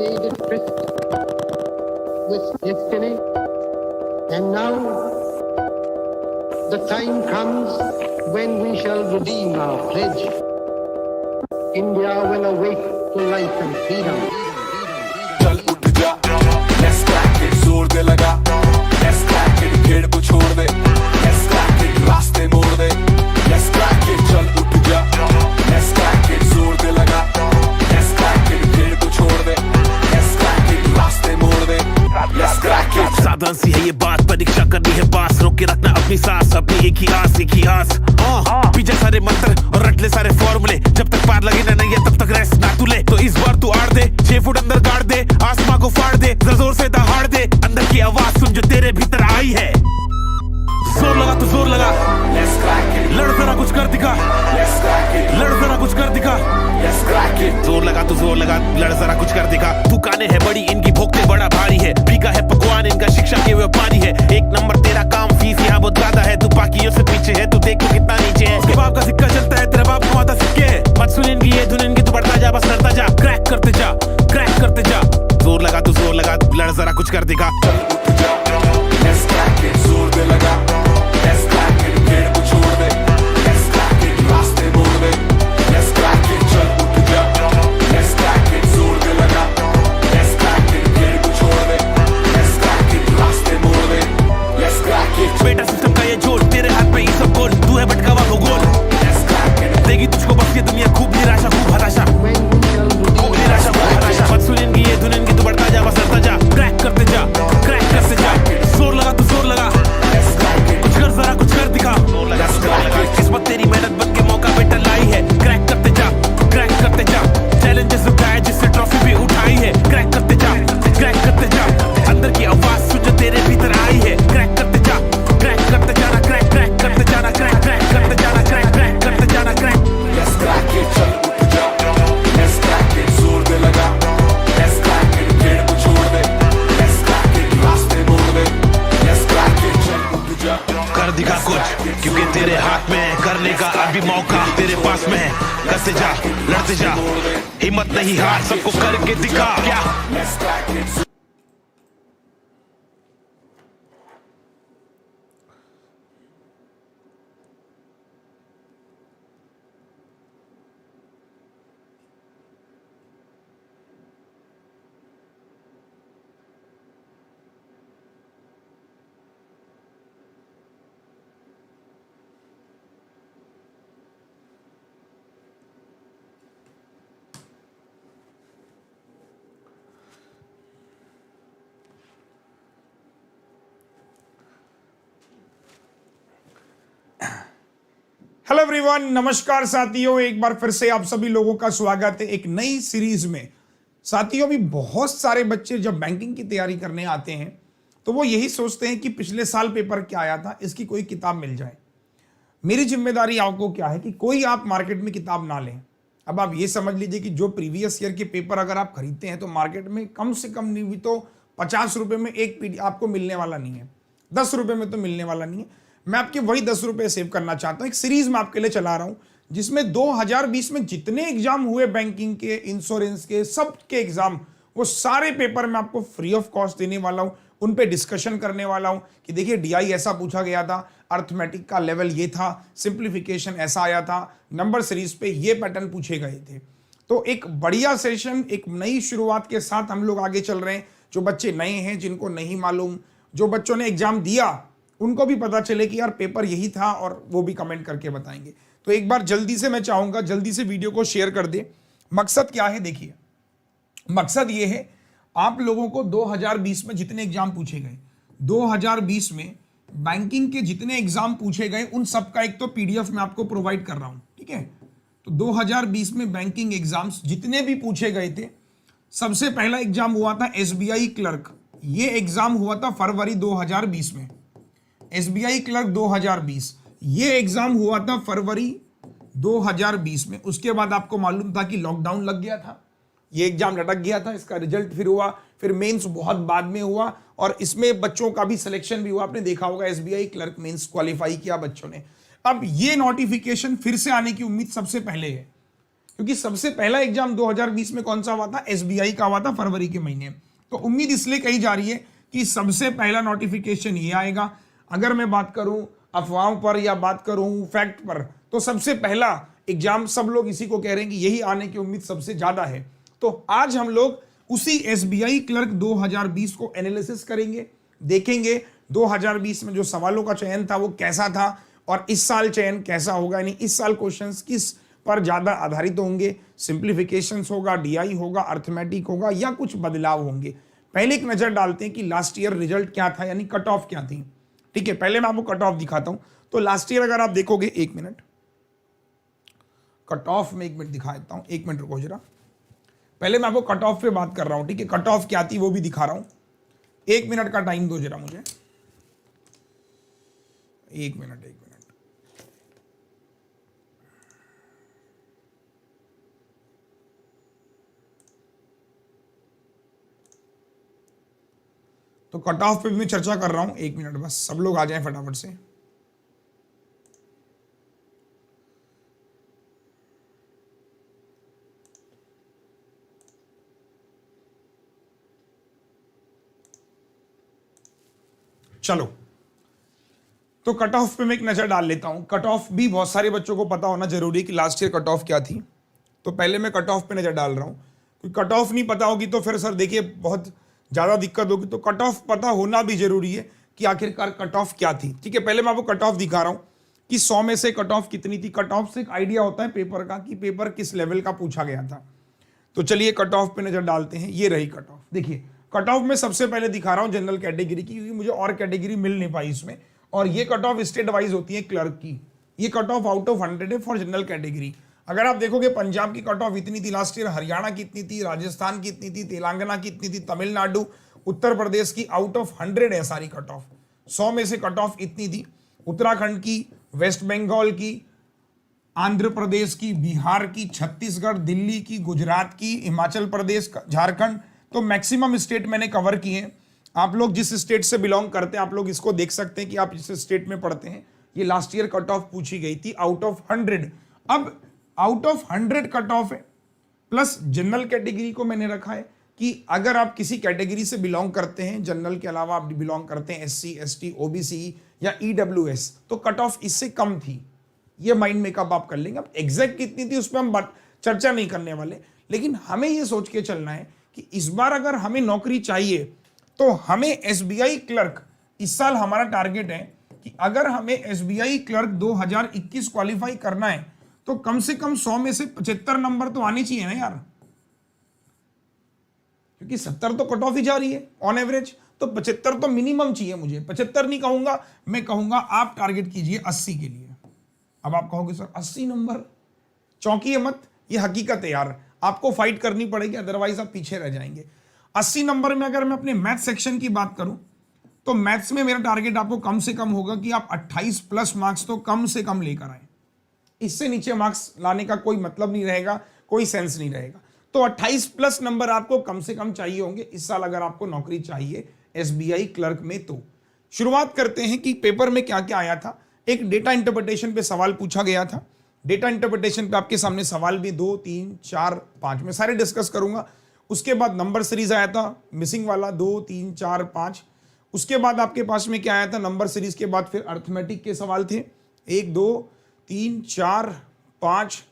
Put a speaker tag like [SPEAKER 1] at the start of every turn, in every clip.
[SPEAKER 1] made a tryst with destiny, and now the time comes when we shall redeem our pledge. India will awake to life and freedom.
[SPEAKER 2] चल उठ जा, let's crack it, जोर दे लगा, let's crack it, भीड़ को छोड़ दे, let's crack it, रास्ते मोड़ दे, let's crack it, चल उठ जा, let's crack it, जोर दे लगा, let's crack it, भीड़ को छोड़ दे, let's crack it, रास्ते मोड़ दे, let's crack it।
[SPEAKER 3] साधारण सी है ये बात, परीक्षा करनी है पास, रोक के रखना अपनी सांस, अपनी एक ही आस पीछे सारे मंत्र और रट ले सारे फॉर्मूले, जब तक पार लगे ना नहीं तब तक रेस्ट ना तू ले। तो इस बार तू आड़ दे, 6 फुट अंदर गाड़ दे, आसमां को फाड़ दे, जरा जोर से दहाड़ दे, अंदर की आवाज सुन जो तेरे भीतर आई है। जोर लगा तो जोर लगा,
[SPEAKER 2] let's crack it,
[SPEAKER 3] लड़ जरा कुछ कर दिखा,
[SPEAKER 2] let's crack it,
[SPEAKER 3] लड़ जरा कुछ कर दिखा,
[SPEAKER 2] let's crack it।
[SPEAKER 3] जोर लगा तो जोर लगा, लड़ जरा कुछ कर दिखा। दुकानें है बड़ी, इनकी भोगते बड़ा भारी है, फीका है पकवान इनका, शिक्षा के व्यापारी है। एक नंबर तेरा काम, फीस यहाँ बहुत ज्यादा है, तू बाकियों से पीछे है, तू देखो कितना नीचे है। उसके बाप का सिक्का चलता है, तेरा बाप कमाता सिक्के है। मत सुन इनकी ये धुन इनकी, तू बढ़ता जा बस लड़ता जा, क्रैक करते जा, क्रैक करते जा। जोर लगा तो जोर लगा, लड़ जरा कुछ कर दिखा।
[SPEAKER 2] Let's crack it, जोर दे लगा, let's crack it, भीड़ को छोड़ दे, let's crack it, रास्ते मोड़ दे, let's crack it, चल उठ जा, let's crack it, जोर दे लगा, let's crack it, भीड़ को छोड़ दे, let's crack it, रास्ते मोड़ दे, let's crack it।
[SPEAKER 3] बेटा सिस्टम का ये जोर, तेरे हाथ में ये सब गोल, तू है भटका हुआ भूगोल।
[SPEAKER 2] Let's crack it,
[SPEAKER 3] देगी तुझको बस ये दुनिया, खूब निराशा खूब हताशा,
[SPEAKER 1] When we shall
[SPEAKER 3] खूब
[SPEAKER 1] redeem
[SPEAKER 3] निराशा खूब हताशा। मत सुन इनकी ये धुन इनकी, तू बढ़ता जा बस लड़ता जा, क्रैक करते जा, क्रैक करते जा। जोर लगा तो जोर लगा,
[SPEAKER 2] let's crack it,
[SPEAKER 3] कुछ कर जरा कुछ कर दिखा। जोर लगा तो जोर लगा, किस्मत तेरी मेहनत बन के मौका बेटा लाई है, क्रैक करते जा, क्रैक करते जा। चैलेंजेस उठाए जिससे ट्रॉफी भी उठाई है, क्रैक करते जा, क्रैक करते जा। अंदर की आवाज सुन जो तेरे भीतर आई है, क्रैक करते जा, क्रैक करते जाना, क्रैक क्रैक करते जाना, क्रैक क्रैक करते जाना, क्रैक क्रैक करते जाना, क्रैक।
[SPEAKER 2] let's crack it, चल उठ जा, let's crack it, जोर दे लगा, let's crack it, भीड़ को छोड़ दे, let's crack it, रास्ते मोड़ दे, let's crack it, चल उठ जा।
[SPEAKER 3] कर दिखा कुछ, क्योंकि तेरे हाथ में है, करने का अभी मौका तेरे पास में है। करते जा, लड़ते जा, हिम्मत नहीं हार, सबको करके दिखा क्या।
[SPEAKER 2] Let's crack it।
[SPEAKER 4] Hello everyone, नमस्कार साथियों। एक बार फिर से आप सभी लोगों का स्वागत है एक नई सीरीज में। साथियों, भी बहुत सारे बच्चे जब बैंकिंग की तैयारी करने आते हैं तो वो यही सोचते हैं कि पिछले साल पेपर क्या आया था, इसकी कोई किताब मिल जाए। मेरी जिम्मेदारी आपको क्या है कि कोई आप मार्केट में किताब ना लें। अब आप ये समझ लीजिए कि जो प्रीवियस ईयर के पेपर अगर आप खरीदते हैं तो मार्केट में कम से कम नहीं भी तो 50 रुपये में एक पीडी आपको मिलने वाला नहीं है, 10 रुपये में तो मिलने वाला नहीं है। मैं आपके वही 10 रुपये सेव करना चाहता हूं। एक सीरीज में आपके लिए चला रहा हूं जिसमें 2020 में जितने एग्जाम हुए बैंकिंग के, इंश्योरेंस के, सब के एग्जाम, वो सारे पेपर मैं आपको फ्री ऑफ कॉस्ट देने वाला हूं। उन पे डिस्कशन करने वाला हूं कि देखिए डीआई ऐसा पूछा गया था, अर्थमेटिक का लेवल ये था, सिंप्लीफिकेशन ऐसा आया था, नंबर सीरीज पे ये पैटर्न पूछे गए थे। तो एक बढ़िया सेशन, एक नई शुरुआत के साथ हम लोग आगे चल रहे हैं। जो बच्चे नए हैं, जिनको नहीं मालूम, जो बच्चों ने एग्जाम दिया, उनको भी पता चले कि यार पेपर यही था, और वो भी कमेंट करके बताएंगे। तो एक बार जल्दी से मैं चाहूंगा जल्दी से वीडियो को शेयर कर दे। मकसद क्या है, देखिए मकसद ये है, आप लोगों को 2020 में जितने एग्जाम पूछे गए, 2020 में बैंकिंग के जितने एग्जाम पूछे गए, उन सब का एक तो पीडीएफ मैं आपको प्रोवाइड कर रहा हूं, ठीक है। तो 2020 में बैंकिंग एग्जाम्स जितने भी पूछे गए थे, सबसे पहला एग्जाम हुआ था एसबीआई क्लर्क। ये एग्जाम हुआ था फरवरी 2020 में। एसबीआई क्लर्क 2020, ये एग्जाम हुआ था फरवरी 2020 में। उसके बाद आपको मालूम था कि लॉकडाउन लग गया था, ये एग्जाम लटक गया था, इसका रिजल्ट फिर हुआ, फिर मेंस बहुत बाद में हुआ, और इसमें बच्चों का भी सिलेक्शन भी हुआ। आपने देखा होगा एसबीआई क्लर्क मेंस क्वालिफाई किया बच्चों ने। अब ये नोटिफिकेशन फिर से आने की उम्मीद सबसे पहले है। क्योंकि सबसे पहला एग्जाम 2020 में कौन सा हुआ था, एसबीआई का हुआ था फरवरी के महीने। तो उम्मीद इसलिए कही जा रही है कि सबसे पहला नोटिफिकेशन ये आएगा। अगर मैं बात करूं अफवाहों पर या बात करूं फैक्ट पर, तो सबसे पहला एग्जाम सब लोग इसी को कह रहे हैं कि यही आने की उम्मीद सबसे ज्यादा है। तो आज हम लोग उसी एसबीआई क्लर्क 2020 को एनालिसिस करेंगे, देखेंगे 2020 में जो सवालों का चयन था वो कैसा था और इस साल चयन कैसा होगा, यानी इस साल क्वेश्चंस किस पर ज्यादा आधारित होंगे, सिंप्लीफिकेशंस होगा, डीआई होगा, अर्थमेटिक होगा या कुछ बदलाव होंगे। पहले एक नजर डालते हैं कि लास्ट ईयर रिजल्ट क्या था, यानी कट ऑफ क्या थी। ठीक है, पहले मैं आपको कट ऑफ दिखाता हूं। तो लास्ट ईयर अगर आप देखोगे, एक मिनट कट ऑफ में एक मिनट दिखा देता हूं, एक मिनट रुको जरा। पहले मैं आपको कट ऑफ पे बात कर रहा हूं, ठीक है, कट ऑफ क्या थी वो भी दिखा रहा हूं। एक मिनट का टाइम दो जरा मुझे, एक मिनट। तो कट ऑफ पे भी मैं चर्चा कर रहा हूं, एक मिनट बस, सब लोग आ जाएं फटाफट से। चलो, तो कट ऑफ पे मैं एक नजर डाल लेता हूं। कट ऑफ भी बहुत सारे बच्चों को पता होना जरूरी है कि लास्ट ईयर कट ऑफ क्या थी। तो पहले मैं कट ऑफ पे नजर डाल रहा हूं, क्योंकि कट ऑफ नहीं पता होगी तो फिर सर देखिए बहुत ज्यादा दिक्कत होगी। तो कट ऑफ पता होना भी जरूरी है कि आखिरकार कट ऑफ क्या थी। ठीक है, पहले मैं आपको कट ऑफ दिखा रहा हूं कि 100 में से कट ऑफ कितनी थी। कट ऑफ से एक आइडिया होता है पेपर का कि पेपर किस लेवल का पूछा गया था। तो चलिए कट ऑफ पे नजर डालते हैं। ये रही कट ऑफ। देखिए कट ऑफ में सबसे पहले दिखा रहा हूं जनरल कैटेगरी की, क्योंकि मुझे और कैटेगरी मिल नहीं पाई इसमें। और ये कट ऑफ स्टेट वाइज होती है क्लर्क की। ये कट ऑफ आउट ऑफ 100 है फॉर जनरल कैटेगरी। अगर आप देखोगे पंजाब की कट ऑफ इतनी थी लास्ट ईयर, हरियाणा की इतनी थी, राजस्थान की इतनी थी, तेलंगाना की इतनी थी, तमिलनाडु, उत्तर प्रदेश की आउट ऑफ 100 है सारी कट ऑफ। 100 में से कट ऑफ इतनी थी। उत्तराखंड की, वेस्ट बंगाल की, आंध्र प्रदेश की, बिहार की, छत्तीसगढ़, दिल्ली की, गुजरात की, हिमाचल प्रदेश, झारखंड। तो मैक्सिमम स्टेट मैंने कवर किए हैं। आप लोग जिस स्टेट से बिलोंग करते हैं आप लोग इसको देख सकते हैं कि आप जिस स्टेट में पढ़ते हैं। ये लास्ट ईयर कट ऑफ पूछी गई थी आउट ऑफ 100। अब आउट ऑफ 100 कट ऑफ है, प्लस जनरल कैटेगरी को मैंने रखा है कि अगर आप किसी कैटेगरी से बिलोंग करते हैं, जनरल के अलावा आप बिलोंग करते हैं एससी, एसटी, ओबीसी या ईडब्ल्यूएस, तो कट ऑफ इससे कम थी। ये माइंड मेकअप आप कर लेंगे। अब एग्जैक्ट कितनी थी उस पर हम चर्चा नहीं करने वाले, लेकिन हमें ये सोच के चलना है कि इस बार अगर हमें नौकरी चाहिए तो हमें एसबीआई क्लर्क, इस साल हमारा टारगेट है कि अगर हमें एसबीआई क्लर्क 2021 क्वालिफाई करना है तो कम से कम 100 में से 75 नंबर तो आने चाहिए ना यार, क्योंकि 70 तो कट ऑफ ही जा रही है ऑन एवरेज। तो 75 तो मिनिमम चाहिए मुझे। 75 नहीं कहूंगा, मैं कहूंगा आप टारगेट कीजिए 80 के लिए। अब आप कहोगे सर 80 नंबर, चौंकिए मत, ये हकीकत है यार, आपको फाइट करनी पड़ेगी, अदरवाइज आप पीछे रह जाएंगे। 80 नंबर में अगर मैं अपने मैथ सेक्शन की बात करूं तो मैथ्स में मेरा टारगेट आपको कम से कम होगा कि आप 28 प्लस मार्क्स तो कम से कम लेकर आए। इससे नीचे मार्क्स लाने का कोई मतलब नहीं रहेगा, कोई सेंस नहीं रहेगा। तो 28 प्लस नंबर आपको कम से कम चाहिए होंगे इस साल अगर आपको नौकरी चाहिए एसबीआई क्लर्क में। तो शुरुआत करते हैं कि पेपर में क्या क्या आया था। एक डेटा इंटरप्रिटेशन पे सवाल पूछा गया था। डेटा इंटरप्रिटेशन पे आपके सामने सवाल भी 2, 3, 4, 5 में सारे डिस्कस करूंगा। उसके बाद नंबर सीरीज आया था मिसिंग वाला 2, 3, 4, 5। उसके बाद आपके पास में क्या आया था, नंबर सीरीज के बाद फिर अर्थमेटिक के सवाल थे 1, 2, 3, 4, 5।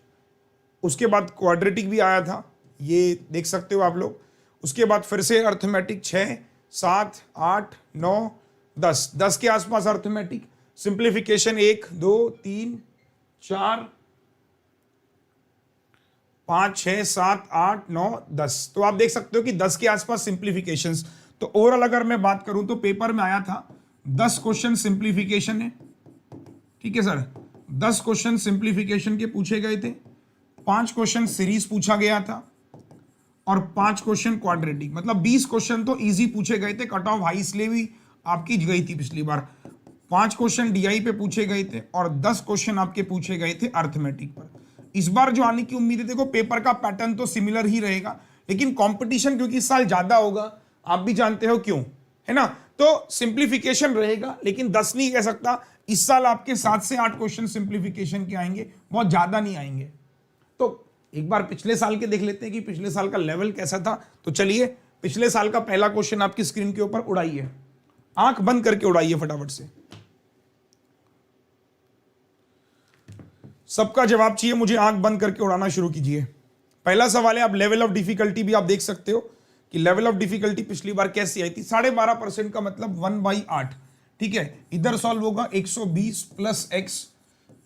[SPEAKER 4] उसके बाद क्वाड्रेटिक भी आया था, ये देख सकते हो आप लोग। उसके बाद फिर से अर्थमेटिक 6, 7, 8, 9, 10 के आसपास अर्थमेटिक। सिंप्लीफिकेशन 1, 2, 3, 4, 5, 6, 7, 8, 9, 10। तो आप देख सकते हो कि 10 के आसपास सिंप्लीफिकेशंस। तो ओवरऑल अगर मैं बात करूं तो पेपर में आया था 10 क्वेश्चन सिंप्लीफिकेशन है। ठीक है सर, 10 क्वेश्चन सिंप्लीफिकेशन के पूछे गए थे, 5 क्वेश्चन सीरीज पूछा गया था और 5 क्वेश्चन क्वाड्रेटिक। मतलब 20 क्वेश्चन तो इजी पूछे गए थे। कट ऑफ हाई इसलिए भी आपकी गई थी पिछली बार। 5 क्वेश्चन डीआई पे पूछे गए थे और 10 क्वेश्चन आपके पूछे गए थे अर्थमेटिक पर। इस बार जो आने की उम्मीद है, देखो पेपर का पैटर्न तो सिमिलर ही रहेगा, लेकिन कंपटीशन क्योंकि इस साल ज्यादा होगा, आप भी जानते हो क्यों, है ना। तो सिंप्लीफिकेशन रहेगा, लेकिन 10 नहीं कह सकता। इस साल आपके 7 से 8 क्वेश्चन सिंप्लीफिकेशन के आएंगे, बहुत ज्यादा नहीं आएंगे। तो एक बार पिछले साल के देख लेते हैं कि पिछले साल का लेवल कैसा था। तो चलिए पिछले साल का पहला क्वेश्चन आपकी स्क्रीन के ऊपर उड़ाइए, आंख बंद करके उड़ाइए फटाफट से। सबका जवाब चाहिए मुझे, आंख बंद करके उड़ाना शुरू कीजिए। पहला सवाल है, आप लेवल ऑफ डिफिकल्टी भी आप देख सकते हो कि लेवल ऑफ डिफिकल्टी पिछली बार कैसी आई थी, 12.5% का मतलब 1/8। ठीक है, इधर सॉल्व होगा 120 plus x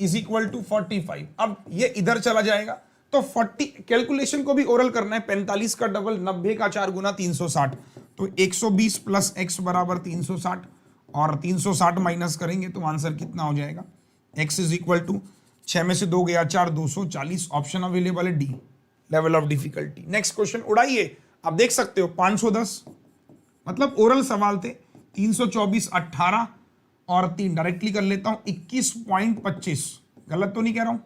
[SPEAKER 4] is equal to 45। अब ये इधर चला जाएगा तो 40, कैलकुलेशन को भी ओरल करना है, 45 का डबल 90 का 4 गुना 360, तो 120 प्लस एक्स बराबर 360 और 360 माइनस करेंगे तो आंसर कितना हो जाएगा, एक्स इज इक्वल टू 6 में से 2 गया 4, 240। ऑप्शन अवेलेबल है D, level of difficulty. Next question उड़ाइए, आप देख सकते हो 510 मतलब ओरल सवाल थे, 324 18 और 3 डायरेक्टली कर लेता हूं 21.25, गलत तो नहीं कह रहा हूं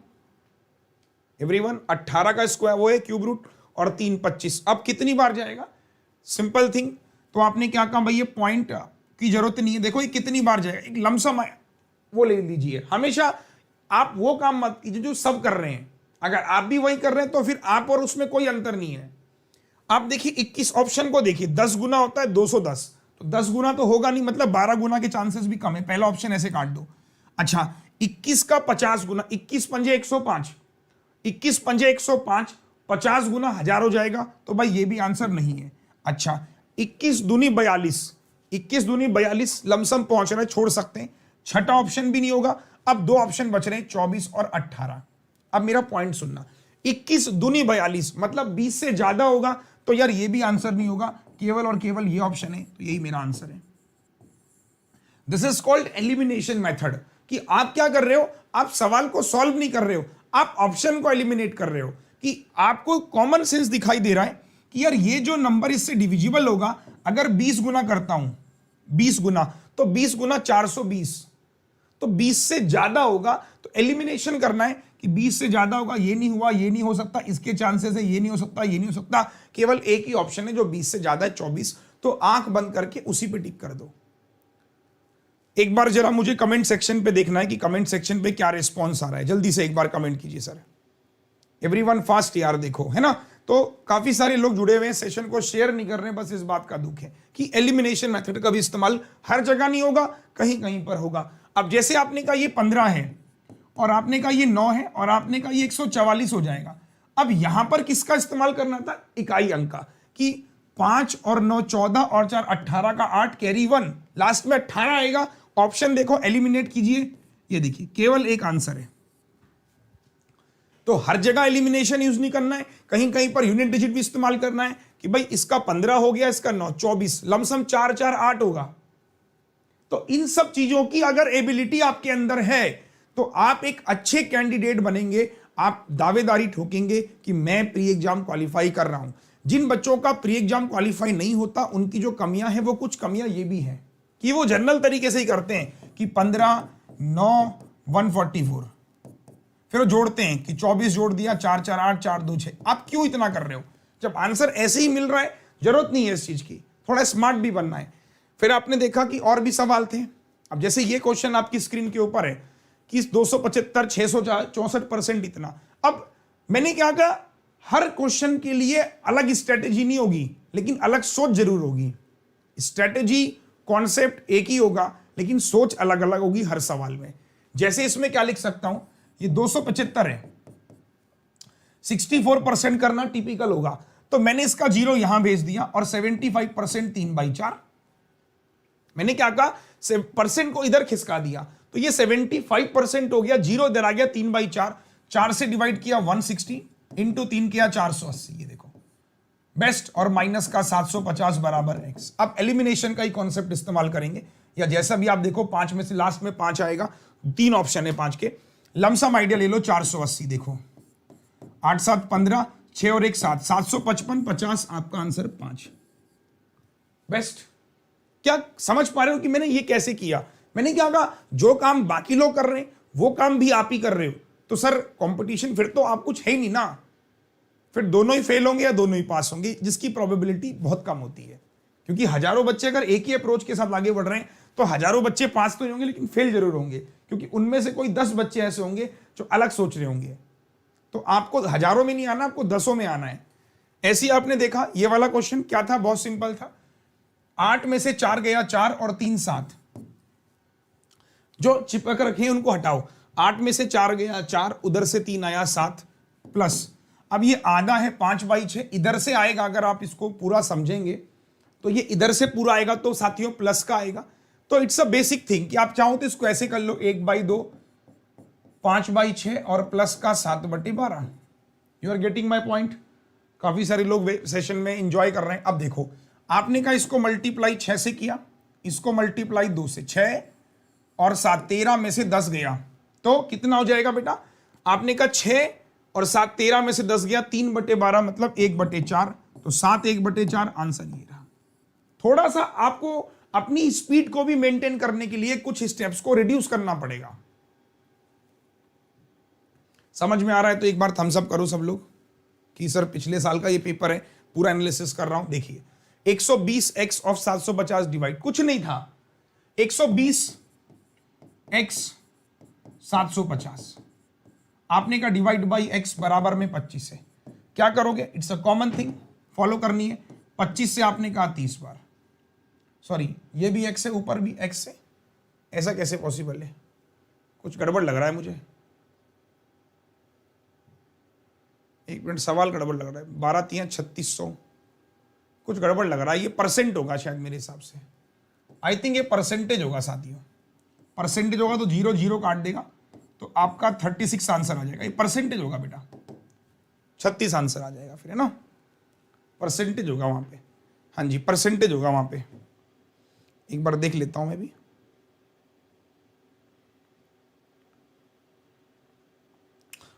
[SPEAKER 4] एवरीवन। 18 का स्क्वायर वो है क्यूब रूट और 3 25। अब कितनी बार जाएगा, सिंपल थिंग, तो आपने क्या कहा भाई ये पॉइंट की जरूरत नहीं है, देखो ये कितनी बार जाएगा, एक लमसम वो ले लीजिए। हमेशा आप वो काम मत कीजिए जो सब कर रहे हैं, अगर आप भी वही कर रहे हैं तो फिर आप और उसमें कोई अंतर नहीं है। आप देखिए 21 ऑप्शन को देखिए, 10 गुना होता है 210, तो 10 गुना तो होगा नहीं, मतलब 12 गुना के चांसेस भी कम है, पहला ऑप्शन ऐसे काट दो। अच्छा 21 का 50 गुना, 21 पंजे 105, 21 पंजे 105, 50 गुना 1000 हो जाएगा, तो भाई ये भी आंसर नहीं है। अच्छा 21 दूनी 42, 21 दूनी 42 लमसम पहुंच रहे, छोड़ सकते हैं, छठा ऑप्शन भी नहीं होगा। अब 2 ऑप्शन बच रहे हैं 24 और 18। अब मेरा पॉइंट सुनना, 21 दूनी 42 मतलब 20 से ज्यादा होगा, तो यार ये भी आंसर नहीं होगा, केवल और केवल ये ऑप्शन है, तो यही मेरा आंसर है। This is called elimination method, कि आप क्या कर रहे हो, आप सवाल को सॉल्व नहीं कर रहे हो, आप ऑप्शन को एलिमिनेट कर रहे हो, कि आपको कॉमन सेंस दिखाई दे रहा है कि यार ये जो नंबर इससे डिविजिबल होगा, अगर 20 गुना करता हूं 20 गुना, तो 20 गुना 420, तो 20 से ज्यादा होगा, तो एलिमिनेशन करना है कि 20 से ज्यादा होगा, ये नहीं हुआ, ये नहीं हो सकता, इसके चांसेस है, ये नहीं हो सकता, ये नहीं हो सकता, केवल एक ही ऑप्शन है जो 20 से ज्यादा है 24, तो आंख बंद करके उसी पे टिक कर दो। एक बार जरा मुझे कमेंट सेक्शन पे देखना है कि कमेंट सेक्शन पे क्या रिस्पॉन्स आ रहा है, जल्दी से एक बार कमेंट कीजिए सर, एवरीवन फास्ट यार, देखो है ना, तो काफी सारे लोग जुड़े हुए हैं, सेशन को शेयर नहीं कर रहे हैं, बस इस बात का दुख है कि एलिमिनेशन मेथड का भी इस्तेमाल हर जगह नहीं होगा, कहीं कहीं पर होगा। अब जैसे आपने कहा ये 15 है और आपने कहा ये 9 है और आपने कहा ये 144 हो जाएगा, अब यहां पर किसका इस्तेमाल करना था, इकाई अंक का, कि 5 और 9 14 और 4 18 का 8 कैरी 1, लास्ट में 18 आएगा। ऑप्शन देखो, एलिमिनेट कीजिए, ये देखिए केवल एक आंसर है, तो हर जगह एलिमिनेशन यूज नहीं करना है, कहीं कहीं पर यूनिट डिजिट भी इस्तेमाल करना है कि भाई इसका 15 हो गया, इसका 9 24, लमसम 4 4 8 होगा। तो इन सब चीजों की अगर एबिलिटी आपके अंदर है तो आप एक अच्छे कैंडिडेट बनेंगे, आप दावेदारी ठोकेंगे कि मैं प्री एग्जाम क्वालिफाई कर रहा हूं। जिन बच्चों का प्री एग्जाम क्वालिफाई नहीं होता, उनकी जो कमियां हैं, वो कुछ कमियां ये भी हैं कि वो जनरल तरीके से ही करते हैं कि 15 9 144, फिर वो जोड़ते हैं कि 24 जोड़ दिया, 4 4 8 4 2 6। आप क्यों इतना कर रहे हो, जब आंसर ऐसे ही मिल रहा है, जरूरत नहीं है इस चीज की, थोड़ा स्मार्ट भी बनना है। फिर आपने देखा कि और भी सवाल थे। अब जैसे ये क्वेश्चन आपकी स्क्रीन के ऊपर है कि 275 664% इतना। अब मैंने क्या कहा, हर क्वेश्चन के लिए अलग स्ट्रेटेजी नहीं होगी, लेकिन अलग सोच जरूर होगी। स्ट्रेटेजी कॉन्सेप्ट एक ही होगा, लेकिन सोच अलग अलग होगी हर सवाल में। जैसे इसमें क्या लिख सकता हूं, ये 275 है, 64% करना टिपिकल होगा, तो मैंने इसका 0 यहां भेज दिया और 75% 3/4। मैंने क्या कहा, परसेंट को इधर खिसका दिया, तो ये 75% हो गया, 0 इधर आ गया, 3/4, 4 से डिवाइड किया 160, इंटू 3 किया 480, ये देखो बेस्ट, और माइनस का 750 बराबर x। अब एलिमिनेशन का ही कॉन्सेप्ट इस्तेमाल करेंगे, या जैसा भी आप देखो 5 में से लास्ट में 5 आएगा, 3 ऑप्शन है 5 के, लमसम आइडिया ले लो 480, देखो 8 7 15, 6 और 1 7, 755 50, आपका आंसर 5। बेस्ट। क्या समझ पा रहे हो कि मैंने ये कैसे किया? मैंने क्या कहा, जो काम बाकी लोग कर रहे हैं वो काम भी आप ही कर रहे हो, तो सर कंपटीशन फिर तो आप कुछ है ही नहीं ना, फिर दोनों ही फेल होंगे या दोनों ही पास होंगे, जिसकी प्रोबेबिलिटी बहुत कम होती है। क्योंकि हजारों बच्चे अगर एक ही अप्रोच के साथ आगे बढ़ रहे हैं तो हजारों बच्चे पास तो होंगे, लेकिन फेल जरूर होंगे, क्योंकि उनमें से कोई 10 बच्चे ऐसे होंगे जो अलग सोच रहे होंगे। तो तो आपको हजारों में नहीं आना, आपको दसों में आना है। ऐसे ही आपने देखा ये वाला क्वेश्चन क्या था, बहुत सिंपल था। 8 में से 4 गया 4 और 3 7, जो चिपक रखे उनको हटाओ। 8 में से 4 गया 4, उधर से 3 आया 7 प्लस, अब ये आधा है 5/6, इधर से आएगा। अगर आप इसको पूरा समझेंगे तो ये इधर से पूरा आएगा तो साथियों प्लस का आएगा। तो इट्स अ बेसिक थिंग कि आप चाहो तो इसको ऐसे कर लो 1/2, 5/6 और प्लस का 7/12। You are getting my point. काफी सारे लोग सेशन में इंजॉय कर रहे हैं। अब देखो आपने कहा इसको मल्टीप्लाई 6 से किया, इसको मल्टीप्लाई 2 से, 6 और 7, 13 में से 10 गया तो कितना हो जाएगा बेटा? आपने कहा 6 और 7, 13 में से 10 गया 3/12 मतलब 1/4, तो 7 1/4 आंसर ये रहा। थोड़ा सा आपको अपनी स्पीड को भी मेंटेन करने के लिए कुछ स्टेप्स को रिड्यूस करना पड़ेगा। समझ में आ रहा है तो एक बार थम्स अप करो सब लोग कि सर पिछले साल का ये पेपर है, पूरा एनालिसिस कर रहा हूं। देखिए 120x ऑफ 750 डिवाइड कुछ नहीं था, 120x 750 आपने का डिवाइड बाई x बराबर में 25 है। क्या करोगे? It's a common thing, follow करनी है। 25 से आपने कहा 30 बार, सॉरी ये भी x है, ऊपर भी x है, ऐसा कैसे पॉसिबल है? कुछ गड़बड़ लग रहा है मुझे, एक मिनट, सवाल गड़बड़ लग रहा है। 12 3 3600, कुछ गड़बड़ लग रहा है। ये परसेंट होगा शायद मेरे हिसाब से, आई थिंक ये परसेंटेज होगा साथियों। परसेंटेज होगा तो 0 0 काट देगा तो आपका 36 आंसर आ जाएगा। ये परसेंटेज होगा बेटा, 36 आंसर आ जाएगा फिर, है ना? परसेंटेज होगा वहां पे, हाँ जी परसेंटेज होगा वहां पे। एक बार देख लेता हूं मैं भी।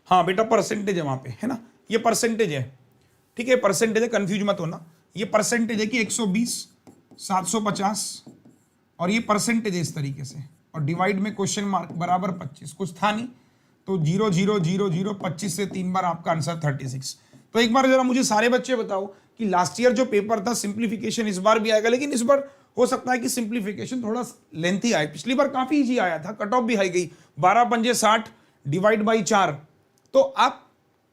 [SPEAKER 4] हाँ बेटा परसेंटेज है वहां पे, है ना? ये परसेंटेज है, ठीक है, परसेंटेज है, कंफ्यूज मत होना। ये परसेंटेज है कि 120 750 और ये परसेंटेज है इस तरीके से, और डिवाइड में क्वेश्चन मार्क बराबर 25, कुछ था नहीं तो 0 0 0 0, 25 से 3 बार आपका आंसर 36। तो एक बार जरा मुझे सारे बच्चे बताओ कि लास्ट ईयर जो पेपर था सिंप्लीफिकेशन इस बार भी आएगा, लेकिन इस बार हो सकता है कि सिंप्लीफिकेशन थोड़ा लेंथी आए। पिछली बार काफी इजी आया था, कट ऑफ भी हाई गई, 12 पंजे 60 डिवाइड बाई 4, तो आप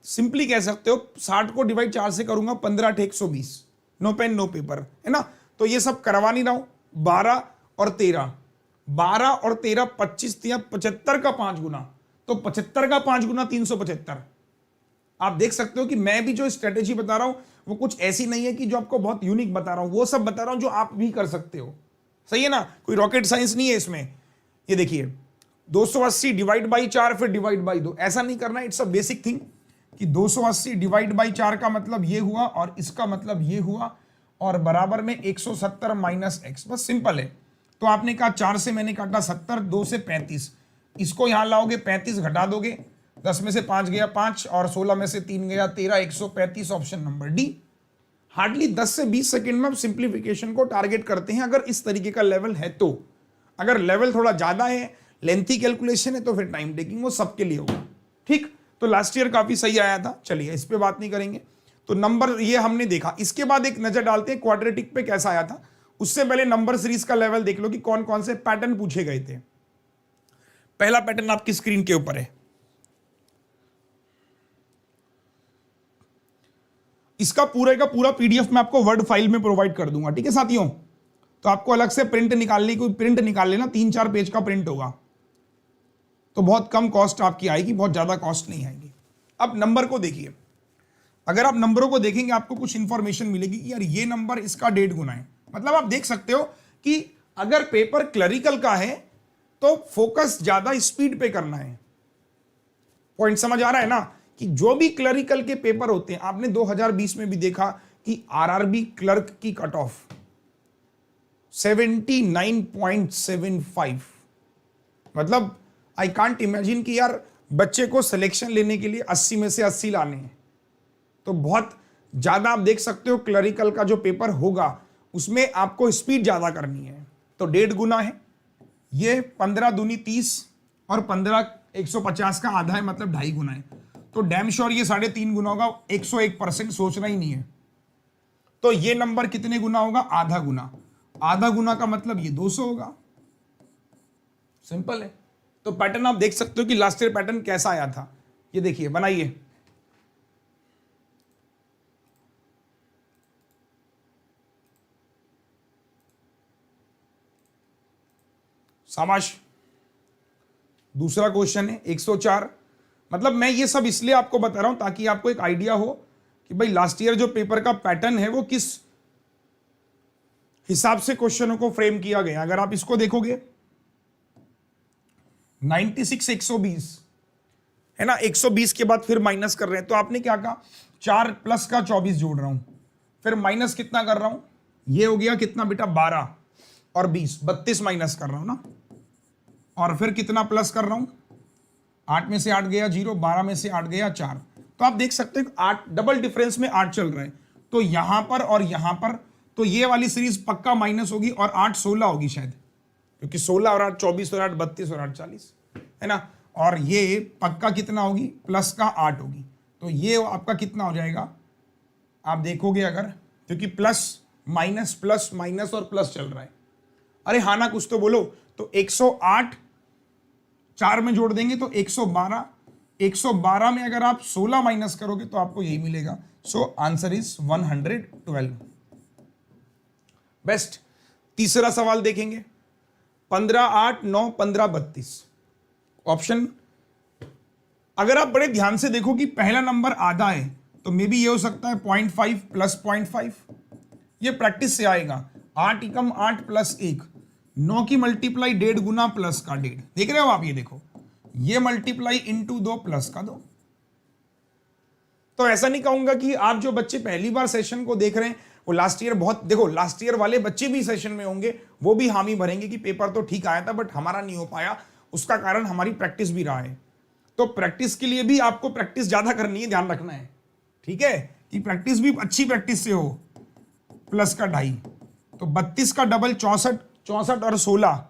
[SPEAKER 4] सिंपली कह सकते हो 60 को डिवाइड 4 से करूंगा 15 × 120, नो पेन नो पेपर, है ना? तो ये सब करवा नहीं रहा हूं। 12 और 13 25 या 75 का 5 गुना, तो 75 का 5 गुना 375। आप देख सकते हो कि मैं भी जो स्ट्रेटेजी बता रहा हूं वो कुछ ऐसी नहीं है कि जो आपको बहुत यूनिक बता रहा हूं, वो सब बता रहा हूं जो आप भी कर सकते हो। सही है ना? कोई रॉकेट साइंस नहीं है इसमें। ये देखिए 280 डिवाइड बाई 4 फिर डिवाइड बाई 2, ऐसा नहीं करना। इट्स अ बेसिक थिंग कि 280 डिवाइड बाई 4 का मतलब ये हुआ और इसका मतलब ये हुआ और बराबर में 170 माइनस x, बस सिंपल है। तो आपने कहा 4 से मैंने काटा 70, 2 से 35, इसको यहां लाओगे 35 घटा दोगे, 10 में से 5 गया 5 और 16 में से 3 गया 13, 135 ऑप्शन नंबर डी। हार्डली 10 से 20 सेकंड में आप सिंप्लीफिकेशन को टारगेट करते हैं अगर इस तरीके का लेवल है तो। अगर लेवल थोड़ा ज्यादा है, लेंथी कैलकुलेशन है, तो फिर टाइम टेकिंग वो सबके लिए होगा। ठीक, तो लास्ट ईयर काफी सही आया था, चलिए इस पे बात नहीं करेंगे। तो नंबर ये हमने देखा, इसके बाद एक नजर डालते हैं क्वाड्रेटिक पे कैसा आया था। उससे पहले नंबर सीरीज का लेवल देख लो कि कौन कौन से पैटर्न पूछे गए थे। पहला पैटर्न आपकी स्क्रीन के ऊपर है, इसका पूरे का पूरा पीडीएफ मैं आपको वर्ड फाइल में प्रोवाइड कर दूंगा, ठीक है साथियों? तो आपको अलग से प्रिंट निकालने की, प्रिंट निकाल लेना, 3-4 पेज का प्रिंट होगा, तो बहुत कम कॉस्ट आपकी आएगी, बहुत ज्यादा कॉस्ट नहीं आएगी। अब नंबर को देखिए, अगर आप नंबरों को देखेंगे आपको कुछ इंफॉर्मेशन मिलेगी कि यार ये नंबर इसका 1.5 गुना है। मतलब आप देख सकते हो कि अगर पेपर क्लरिकल का है तो फोकस ज्यादा स्पीड पे करना है। पॉइंट समझ आ रहा है ना? कि जो भी क्लरिकल के पेपर होते हैं, आपने 2020 में भी देखा कि आरआरबी क्लर्क की कट ऑफ 79.75, मतलब आई कांट इमेजिन कि यार बच्चे को सिलेक्शन लेने के लिए 80 में से 80 लाने हैं, तो बहुत ज्यादा आप देख सकते हो क्लरिकल का जो पेपर होगा उसमें आपको स्पीड ज्यादा करनी है। तो 1.5 गुना है ये, 15 दूनी 30 और 15 150 का आधा है, मतलब 2.5 गुना है। तो डैम श्योर ये 3.5 गुना होगा, 101% सोचना ही नहीं है। तो ये नंबर कितने गुना होगा? आधा गुना। आधा गुना का मतलब ये 200 होगा, सिंपल है। तो पैटर्न आप देख सकते हो कि लास्ट ईयर पैटर्न कैसा आया था। ये देखिए, बनाइए, शाबाश। दूसरा क्वेश्चन है 104। मतलब मैं ये सब इसलिए आपको बता रहा हूं ताकि आपको एक आइडिया हो कि भाई लास्ट ईयर जो पेपर का पैटर्न है वो किस हिसाब से क्वेश्चनों को फ्रेम किया गया। अगर आप इसको देखोगे 96 120 है ना, 120 के बाद फिर माइनस कर रहे हैं, तो आपने क्या कहा 4 प्लस का 24 जोड़ रहा हूं, फिर माइनस कितना कर रहा हूं, ये हो गया कितना बेटा 12 और 20, 32 माइनस कर रहा हूं ना, और फिर कितना प्लस कर रहा हूं, 8 में से 8 गया 0, 12 में से 8 गया 4। तो आप देख सकते हैं 8 डबल डिफरेंस में 8 चल रहा है, तो यहां पर और यहां पर, तो ये वाली सीरीज पक्का माइनस होगी और 8 16 होगी शायद, क्योंकि 16 और 8 24 और 8 32 और 8 40 है ना, और ये पक्का कितना होगी प्लस का 8 होगी। तो ये आपका कितना हो जाएगा, आप देखोगे अगर, क्योंकि प्लस माइनस और प्लस चल रहा है। अरे हाँ ना, कुछ तो बोलो। तो 108 4 में जोड़ देंगे तो 112, 112 में अगर आप 16 माइनस करोगे तो आपको यही मिलेगा। So answer is 112। बेस्ट। तीसरा सवाल देखेंगे 15 8 9 15 32 ऑप्शन। अगर आप बड़े ध्यान से देखो कि पहला नंबर आधा है तो मे बी ये हो सकता है 0.5 प्लस 0.5, ये प्रैक्टिस से आएगा। 8 एकम 8 प्लस 1, 9 की मल्टीप्लाई 1.5 गुना प्लस का 1.5, देख रहे हो आप, ये देखो ये मल्टीप्लाई इंटू 2 प्लस का 2। तो ऐसा नहीं कहूंगा कि आप जो बच्चे पहली बार सेशन को देख रहे हैं वो लास्ट ईयर बहुत, देखो लास्ट ईयर वाले बच्चे भी सेशन में होंगे, वो भी हामी भरेंगे कि पेपर तो ठीक आया था बट हमारा नहीं हो पाया, उसका कारण हमारी प्रैक्टिस भी रहा है। तो प्रैक्टिस के लिए भी आपको प्रैक्टिस ज्यादा करनी है, ध्यान रखना है, ठीक है, कि प्रैक्टिस भी अच्छी प्रैक्टिस से हो। प्लस का 2.5, तो 32 का डबल 64, 64 और 16,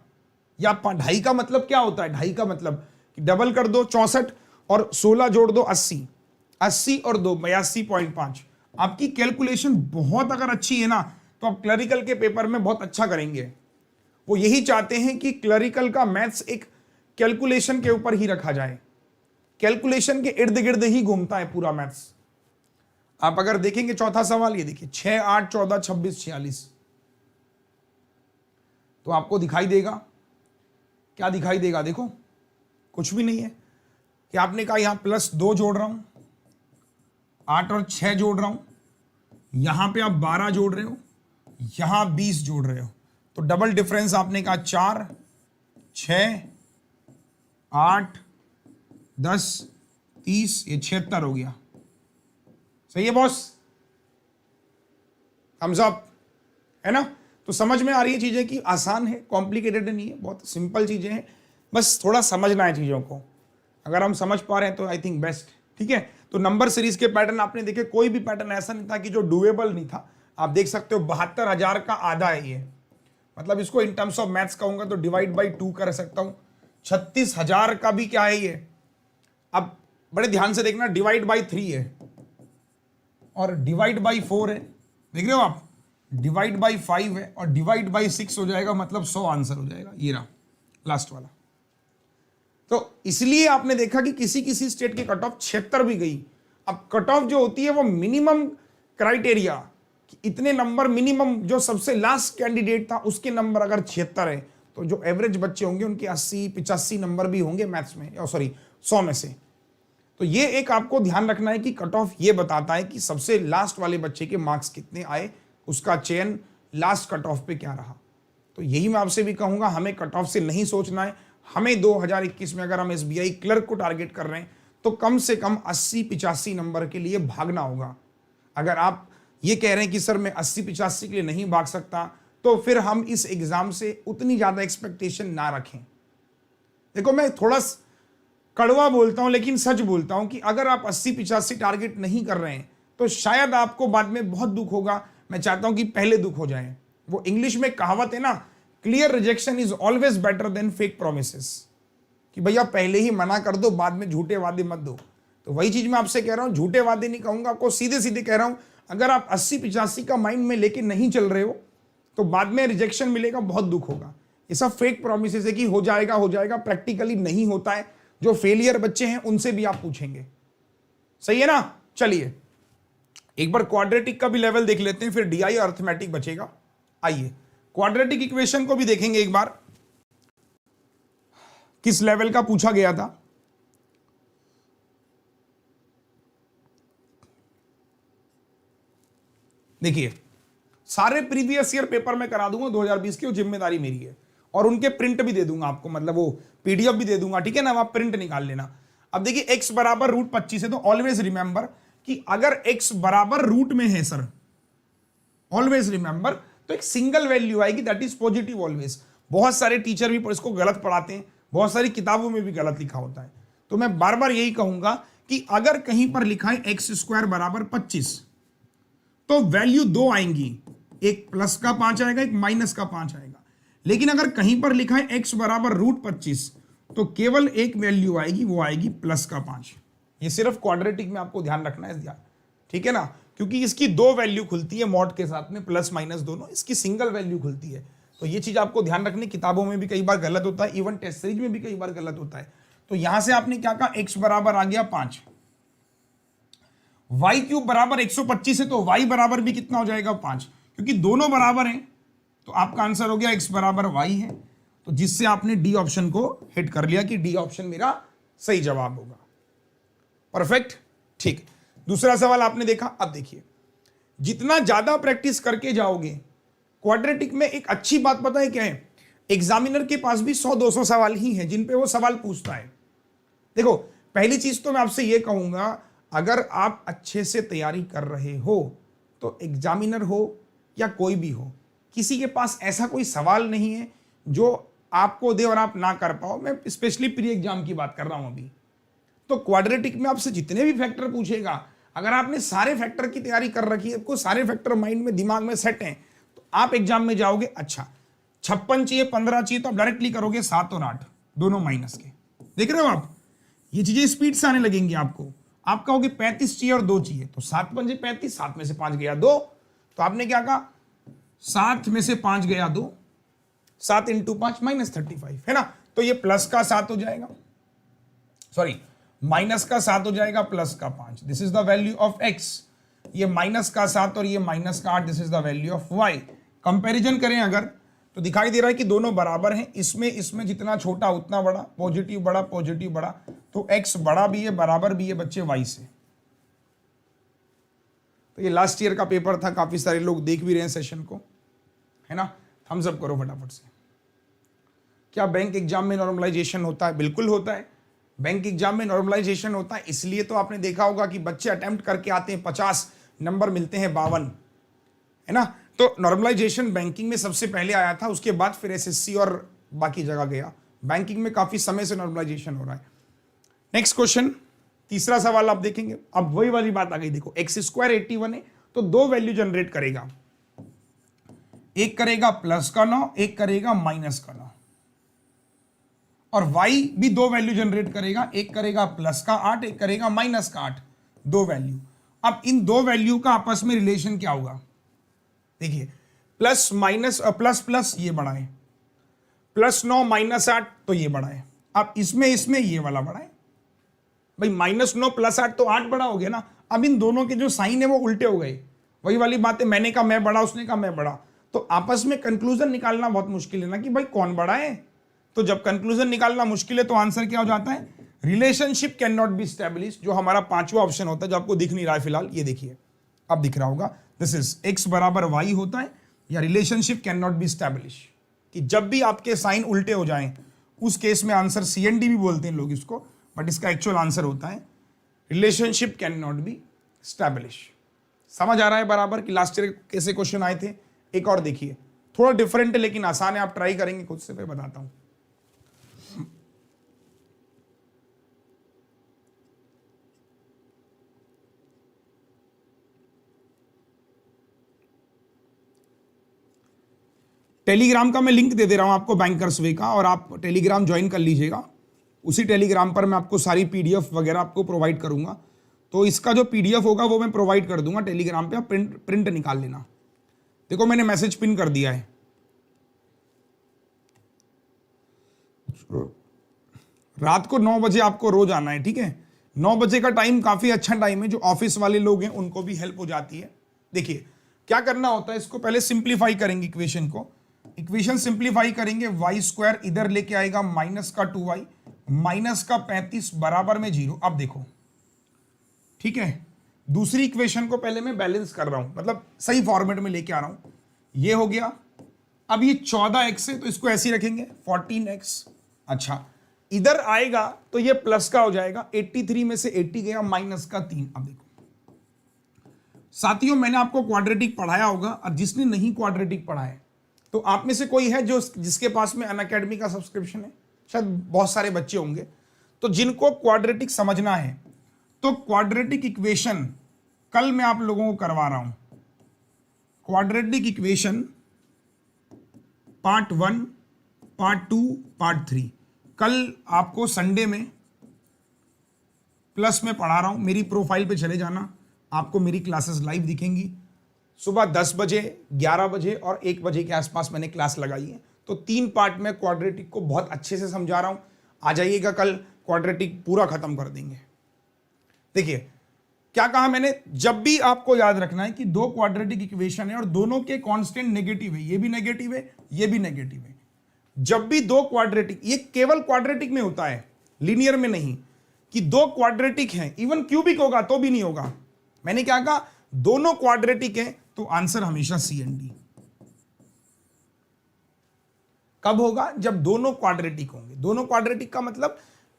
[SPEAKER 4] या 2.5 का मतलब क्या होता है, 2.5 का मतलब कि डबल कर दो 64 और 16 जोड़ दो 80, 80 और 2 82.5। आपकी कैलकुलेशन बहुत अगर अच्छी है ना तो आप क्लरिकल के पेपर में बहुत अच्छा करेंगे। वो यही चाहते हैं कि क्लरिकल का मैथ्स एक कैलकुलेशन के ऊपर ही रखा जाए, कैलकुलेशन के इर्द गिर्द ही घूमता है पूरा मैथ्स। आप अगर देखेंगे चौथा सवाल, ये देखिए 6 8 14 26 46, तो आपको दिखाई देगा, क्या दिखाई देगा, देखो कुछ भी नहीं है कि आपने कहा यहां प्लस 2 जोड़ रहा हूं, 8 और 6 जोड़ रहा हूं, यहां पे आप 12 जोड़ रहे हो, यहां 20 जोड़ रहे हो, तो डबल डिफरेंस आपने कहा 4 6 8 10 30, ये 76 हो गया। सही है बॉस, थम्स अप, है ना। तो समझ में आ रही है चीजें कि आसान है, कॉम्प्लिकेटेड नहीं है, बहुत सिंपल चीजें हैं, बस थोड़ा समझना है चीजों को। अगर हम समझ पा रहे हैं तो आई थिंक बेस्ट, ठीक है। तो नंबर सीरीज के पैटर्न आपने देखे, कोई भी पैटर्न ऐसा नहीं था कि जो डुएबल नहीं था। आप देख सकते हो 72,000 का आधा है ये, मतलब इसको इन टर्म्स ऑफ मैथ्स कहूंगा तो डिवाइड बाई 2 कर सकता हूं। 36,000 का भी क्या है ये, अब बड़े ध्यान से देखना, डिवाइड बाई 3 है और डिवाइड बाई 4 है, देख रहे हो आप, डिवाइड बाई 5 है और डिवाइड बाई 6 हो जाएगा, मतलब 100 आंसर हो जाएगा। ये रहा लास्ट वाला। तो इसलिए आपने देखा कि किसी किसी स्टेट की कट ऑफ 76 भी गई। अब कट ऑफ जो होती है वो मिनिमम क्राइटेरिया, कि इतने नंबर मिनिमम, जो सबसे लास्ट कैंडिडेट था उसके नंबर अगर 76 है तो जो एवरेज बच्चे होंगे उनके 80-85 नंबर भी होंगे मैथ्स में, सॉरी 100 में से। तो ये एक आपको ध्यान रखना है कि कट ऑफ ये बताता है कि सबसे लास्ट वाले बच्चे के मार्क्स कितने आए, उसका चयन लास्ट कट ऑफ पे क्या रहा। तो यही मैं आपसे भी कहूंगा, हमें कट ऑफ से नहीं सोचना है, हमें 2021 में अगर हम SBI क्लर्क को टारगेट कर रहे हैं तो कम से कम 80-85 नंबर के लिए भागना होगा। अगर आप ये कह रहे हैं कि सर मैं 80-85 के लिए नहीं भाग सकता, तो फिर हम इस एग्जाम से उतनी ज्यादा एक्सपेक्टेशन ना रखें। देखो मैं थोड़ा कड़वा बोलता हूं लेकिन सच बोलता हूं कि अगर आप 80-85 टारगेट नहीं कर रहे हैं तो शायद आपको बाद में बहुत दुख होगा। मैं चाहता हूं कि पहले दुख हो जाए। वो इंग्लिश में कहावत है ना, clear rejection is always better than fake promises, कि भैया पहले ही मना कर दो, बाद में झूठे वादे मत दो। तो वही चीज मैं आपसे कह रहा हूं, झूठे वादे नहीं कहूंगा आपको, सीधे सीधे कह रहा हूं, अगर आप 80-85 का माइंड में लेके नहीं चल रहे हो तो बाद में रिजेक्शन मिलेगा, बहुत दुख होगा। ये सब फेक प्रोमिसेस है कि हो जाएगा, प्रैक्टिकली नहीं होता है। जो फेलियर बच्चे हैं उनसे भी आप पूछेंगे, सही है ना। चलिए एक बार क्वाड्रेटिक का भी लेवल देख लेते हैं, फिर DI और अर्थमेटिक बचेगा। आइए क्वाड्रेटिक इक्वेशन को भी देखेंगे एक बार। किस लेवल का पूछा गया था? देखिए, सारे प्रीवियस ईयर पेपर में करा दूंगा 2020 की, वो जिम्मेदारी मेरी है, और उनके प्रिंट भी दे दूंगा आपको, मतलब वो पीडीएफ भी दे दूंगा, ठीक है ना, आप प्रिंट निकाल लेना। अब देखिए x बराबर √25 है, तो ऑलवेज रिमेंबर कि अगर x बराबर रूट में है सर, ऑलवेज रिमेंबर, तो एक सिंगल वैल्यू आएगी, दैट इज पॉजिटिव ऑलवेज। बहुत सारे टीचर भी इसको गलत पढ़ाते हैं, बहुत सारी किताबों में भी गलत लिखा होता है, तो मैं बार बार यही कहूंगा कि अगर कहीं पर लिखा है x² बराबर 25, तो वैल्यू 2 आएंगी, एक प्लस का 5 आएगा, एक माइनस का 5 आएगा। लेकिन अगर कहीं पर लिखा है x बराबर √25, तो केवल एक वैल्यू आएगी, वो आएगी प्लस का 5। ये सिर्फ क्वाड्रेटिक में आपको ध्यान रखना है, ठीक है ना, क्योंकि इसकी 2 वैल्यू खुलती है मॉड के साथ में, प्लस माइनस दोनों, इसकी सिंगल वैल्यू खुलती है। तो ये चीज आपको ध्यान रखनी, किताबों में भी कई बार गलत होता है, इवन टेस्ट सीरीज में भी कई बार गलत होता है। तो यहां से आपने क्या कहा, x बराबर आ गया 5, y³ बराबर 125 है, तो y बराबर भी कितना हो जाएगा 5, क्योंकि दोनों बराबर हैं, तो आपका आंसर हो गया x बराबर y है। तो जिससे आपने डी ऑप्शन को हिट कर लिया कि डी ऑप्शन मेरा सही जवाब होगा। परफेक्ट, ठीक। दूसरा सवाल आपने देखा। अब देखिए, जितना ज्यादा प्रैक्टिस करके जाओगे क्वाड्रेटिक में, एक अच्छी बात पता है क्या है, एग्जामिनर के पास भी 100-200 सवाल ही हैं जिन पे वो सवाल पूछता है। देखो, पहली चीज तो मैं आपसे ये कहूंगा, अगर आप अच्छे से तैयारी कर रहे हो तो एग्जामिनर हो या कोई भी हो, किसी के पास ऐसा कोई सवाल नहीं है जो आपको दे और आप ना कर पाओ। मैं स्पेशली प्री एग्जाम की बात कर रहा हूं अभी। तो क्वाड्रेटिक में आपसे जितने भी फैक्टर पूछेगा, अगर आपने सारे फैक्टर की तैयारी कर रखी है, आपको सारे फैक्टर माइंड में, दिमाग में सेट हैं, तो आप एग्जाम में जाओगे। अच्छा, 56 चाहिए, 15 चाहिए, तो आप डायरेक्टली करोगे 7 और 8 दोनों माइनस के। देख रहे हो आप, ये चीजें स्पीड से आने लगेंगी आपको। आप कहोगे 35 चाहिए और 2 चाहिए, तो 7 पंजे 35, 7 में से 5 गया 2, तो आपने क्या कहा, 7 में से 5 गया 2, 7 × 5 -35 है ना। तो ये प्लस का 7 हो जाएगा, सॉरी माइनस का 7 हो जाएगा, प्लस का 5, this is the value of x। ये माइनस का 7 और ये माइनस का 8, this is the value of y। Comparison करें अगर, तो दिखाई दे रहा है कि दोनों बराबर हैं। इसमें जितना छोटा उतना बड़ा, पॉजिटिव बड़ा पॉजिटिव बड़ा, तो x बड़ा भी है, बराबर भी है बच्चे y से। तो ये लास्ट ईयर का पेपर था, काफी सारे लोग देख भी रहे हैं सेशन को, है ना। थम्स अप करो फटाफट से। क्या बैंक एग्जाम में नॉर्मलाइजेशन होता है? बिल्कुल होता है, बैंक एग्जाम में नॉर्मलाइजेशन होता है। इसलिए तो आपने देखा होगा कि बच्चे अटेम्प्ट करके आते हैं, 50 नंबर मिलते हैं 52, है ना। तो नॉर्मलाइजेशन बैंकिंग में सबसे पहले आया था, उसके बाद फिर एसएससी और बाकी जगह गया। बैंकिंग में काफी समय से नॉर्मलाइजेशन हो रहा है। नेक्स्ट क्वेश्चन, तीसरा सवाल आप देखेंगे। अब वही वाली बात आ गई, देखो x² 81 है, तो 2 वैल्यू जनरेट करेगा, एक करेगा प्लस का 9, एक करेगा माइनस का 9, और y भी 2 वैल्यू जनरेट करेगा, एक करेगा प्लस का 8, एक करेगा माइनस का 8, 2 वैल्यू। अब इन 2 वैल्यू का आपस में रिलेशन क्या होगा? देखिए, प्लस माइनस प्लस प्लस ये बड़ा है, प्लस 9 माइनस 8 तो ये बड़ा है। अब इसमें ये वाला बड़ा है भाई, -9 + 8 तो 8 बड़ा हो गया ना। अब इन दोनों के जो साइन है वो उल्टे हो गए, वही वाली बात है, मैंने कहा मैं बड़ा, उसने कहा मैं बड़ा, तो आपस में कंक्लूजन निकालना बहुत मुश्किल है ना कि भाई कौन बड़ा है। तो जब कंक्लूजन निकालना मुश्किल है तो आंसर क्या हो जाता है? Relationship can not be established, जो हमारा 5वां ऑप्शन होता है, जो आपको दिख नहीं रहा है फिलहाल, ये देखिए अब दिख रहा होगा, दिस इज x बराबर y होता है, या relationship can not be establish, कि जब भी आपके साइन उल्टे हो जाएं उस केस में आंसर CND भी बोलते हैं लोग इसको, बट इसका एक्चुअल आंसर होता है relationship can not be establish. समझ आ रहा है बराबर कि लास्ट ईयर कैसे क्वेश्चन आए थे? एक और देखिए, थोड़ा डिफरेंट है लेकिन आसान है, आप ट्राई करेंगे खुद से, फिर बताता हूं। टेलीग्राम का मैं लिंक दे रहा हूं आपको, बैंकर्स वे का, और आप टेलीग्राम ज्वाइन कर लीजिएगा। उसी टेलीग्राम पर मैं आपको सारी PDF वगैरह आपको प्रोवाइड करूंगा। तो इसका जो PDF होगा वो मैं प्रोवाइड कर दूंगा टेलीग्राम पे, आप प्रिंट निकाल लेना। देखो मैंने मैसेज पिन कर दिया है, रात को 9 बजे आपको रोज आना है, ठीक है। 9 बजे का टाइम काफी अच्छा टाइम है, जो ऑफिस वाले लोग हैं उनको भी हेल्प हो जाती है। देखिए क्या करना होता है, इसको पहले सिंप्लीफाई करेंगे इक्वेशन को। इक्वेशन सिंप्लीफाई करेंगे, वाई स्क्वायर इधर लेके आएगा माइनस का 2y माइनस का 35 बराबर में 0। अब देखो, ठीक है, दूसरी इक्वेशन को पहले मैं बैलेंस कर रहा हूं, मतलब सही फॉर्मेट में लेके आ रहा हूं। ये हो गया। अब ये 14x है तो इसको ऐसे ही रखेंगे 14x। अच्छा, इधर आएगा तो ये प्लस का हो जाएगा, 83 में से 80 गया माइनस का 3। अब देखो साथियों, मैंने आपको क्वाड्रेटिक पढ़ाया होगा, और जिसने नहीं क्वाड्रेटिक पढ़ा है तो आप में से कोई है जो जिसके पास में अनअकैडमी का सब्सक्रिप्शन है? शायद बहुत सारे बच्चे होंगे। तो जिनको क्वाड्रेटिक समझना है तो क्वाड्रेटिक इक्वेशन कल मैं आप लोगों को करवा रहा हूं। Quadratic equation part 1, part 2, part 3 कल आपको संडे में प्लस में पढ़ा रहा हूं। मेरी प्रोफाइल पे चले जाना, आपको मेरी क्लासेस लाइव दिखेंगी। सुबह 10 बजे, 11 बजे और 1 बजे के आसपास मैंने क्लास लगाई है। तो 3 पार्ट में क्वाड्रेटिक को बहुत अच्छे से समझा रहा हूं। आ जाइएगा, कल क्वाड्रेटिक पूरा खत्म कर देंगे। देखिए क्या कहा मैंने, जब भी आपको याद रखना है कि 2 क्वाड्रेटिक इक्वेशन है और दोनों के कांस्टेंट नेगेटिव है, ये भी नेगेटिव है, ये भी नेगेटिव है। जब भी 2 क्वाड्रेटिक, ये केवल क्वाड्रेटिक में होता है, लीनियर में नहीं, कि 2 क्वाड्रेटिक हैं, इवन क्यूबिक होगा तो भी नहीं होगा। मैंने क्या कहा, दोनों क्वाड्रेटिक हैं तो आंसर हमेशा सी एंड डी। कब होगा? जब दोनों क्वाड्रेटिक होंगे। दोनों क्वाड्रेटिक का मतलब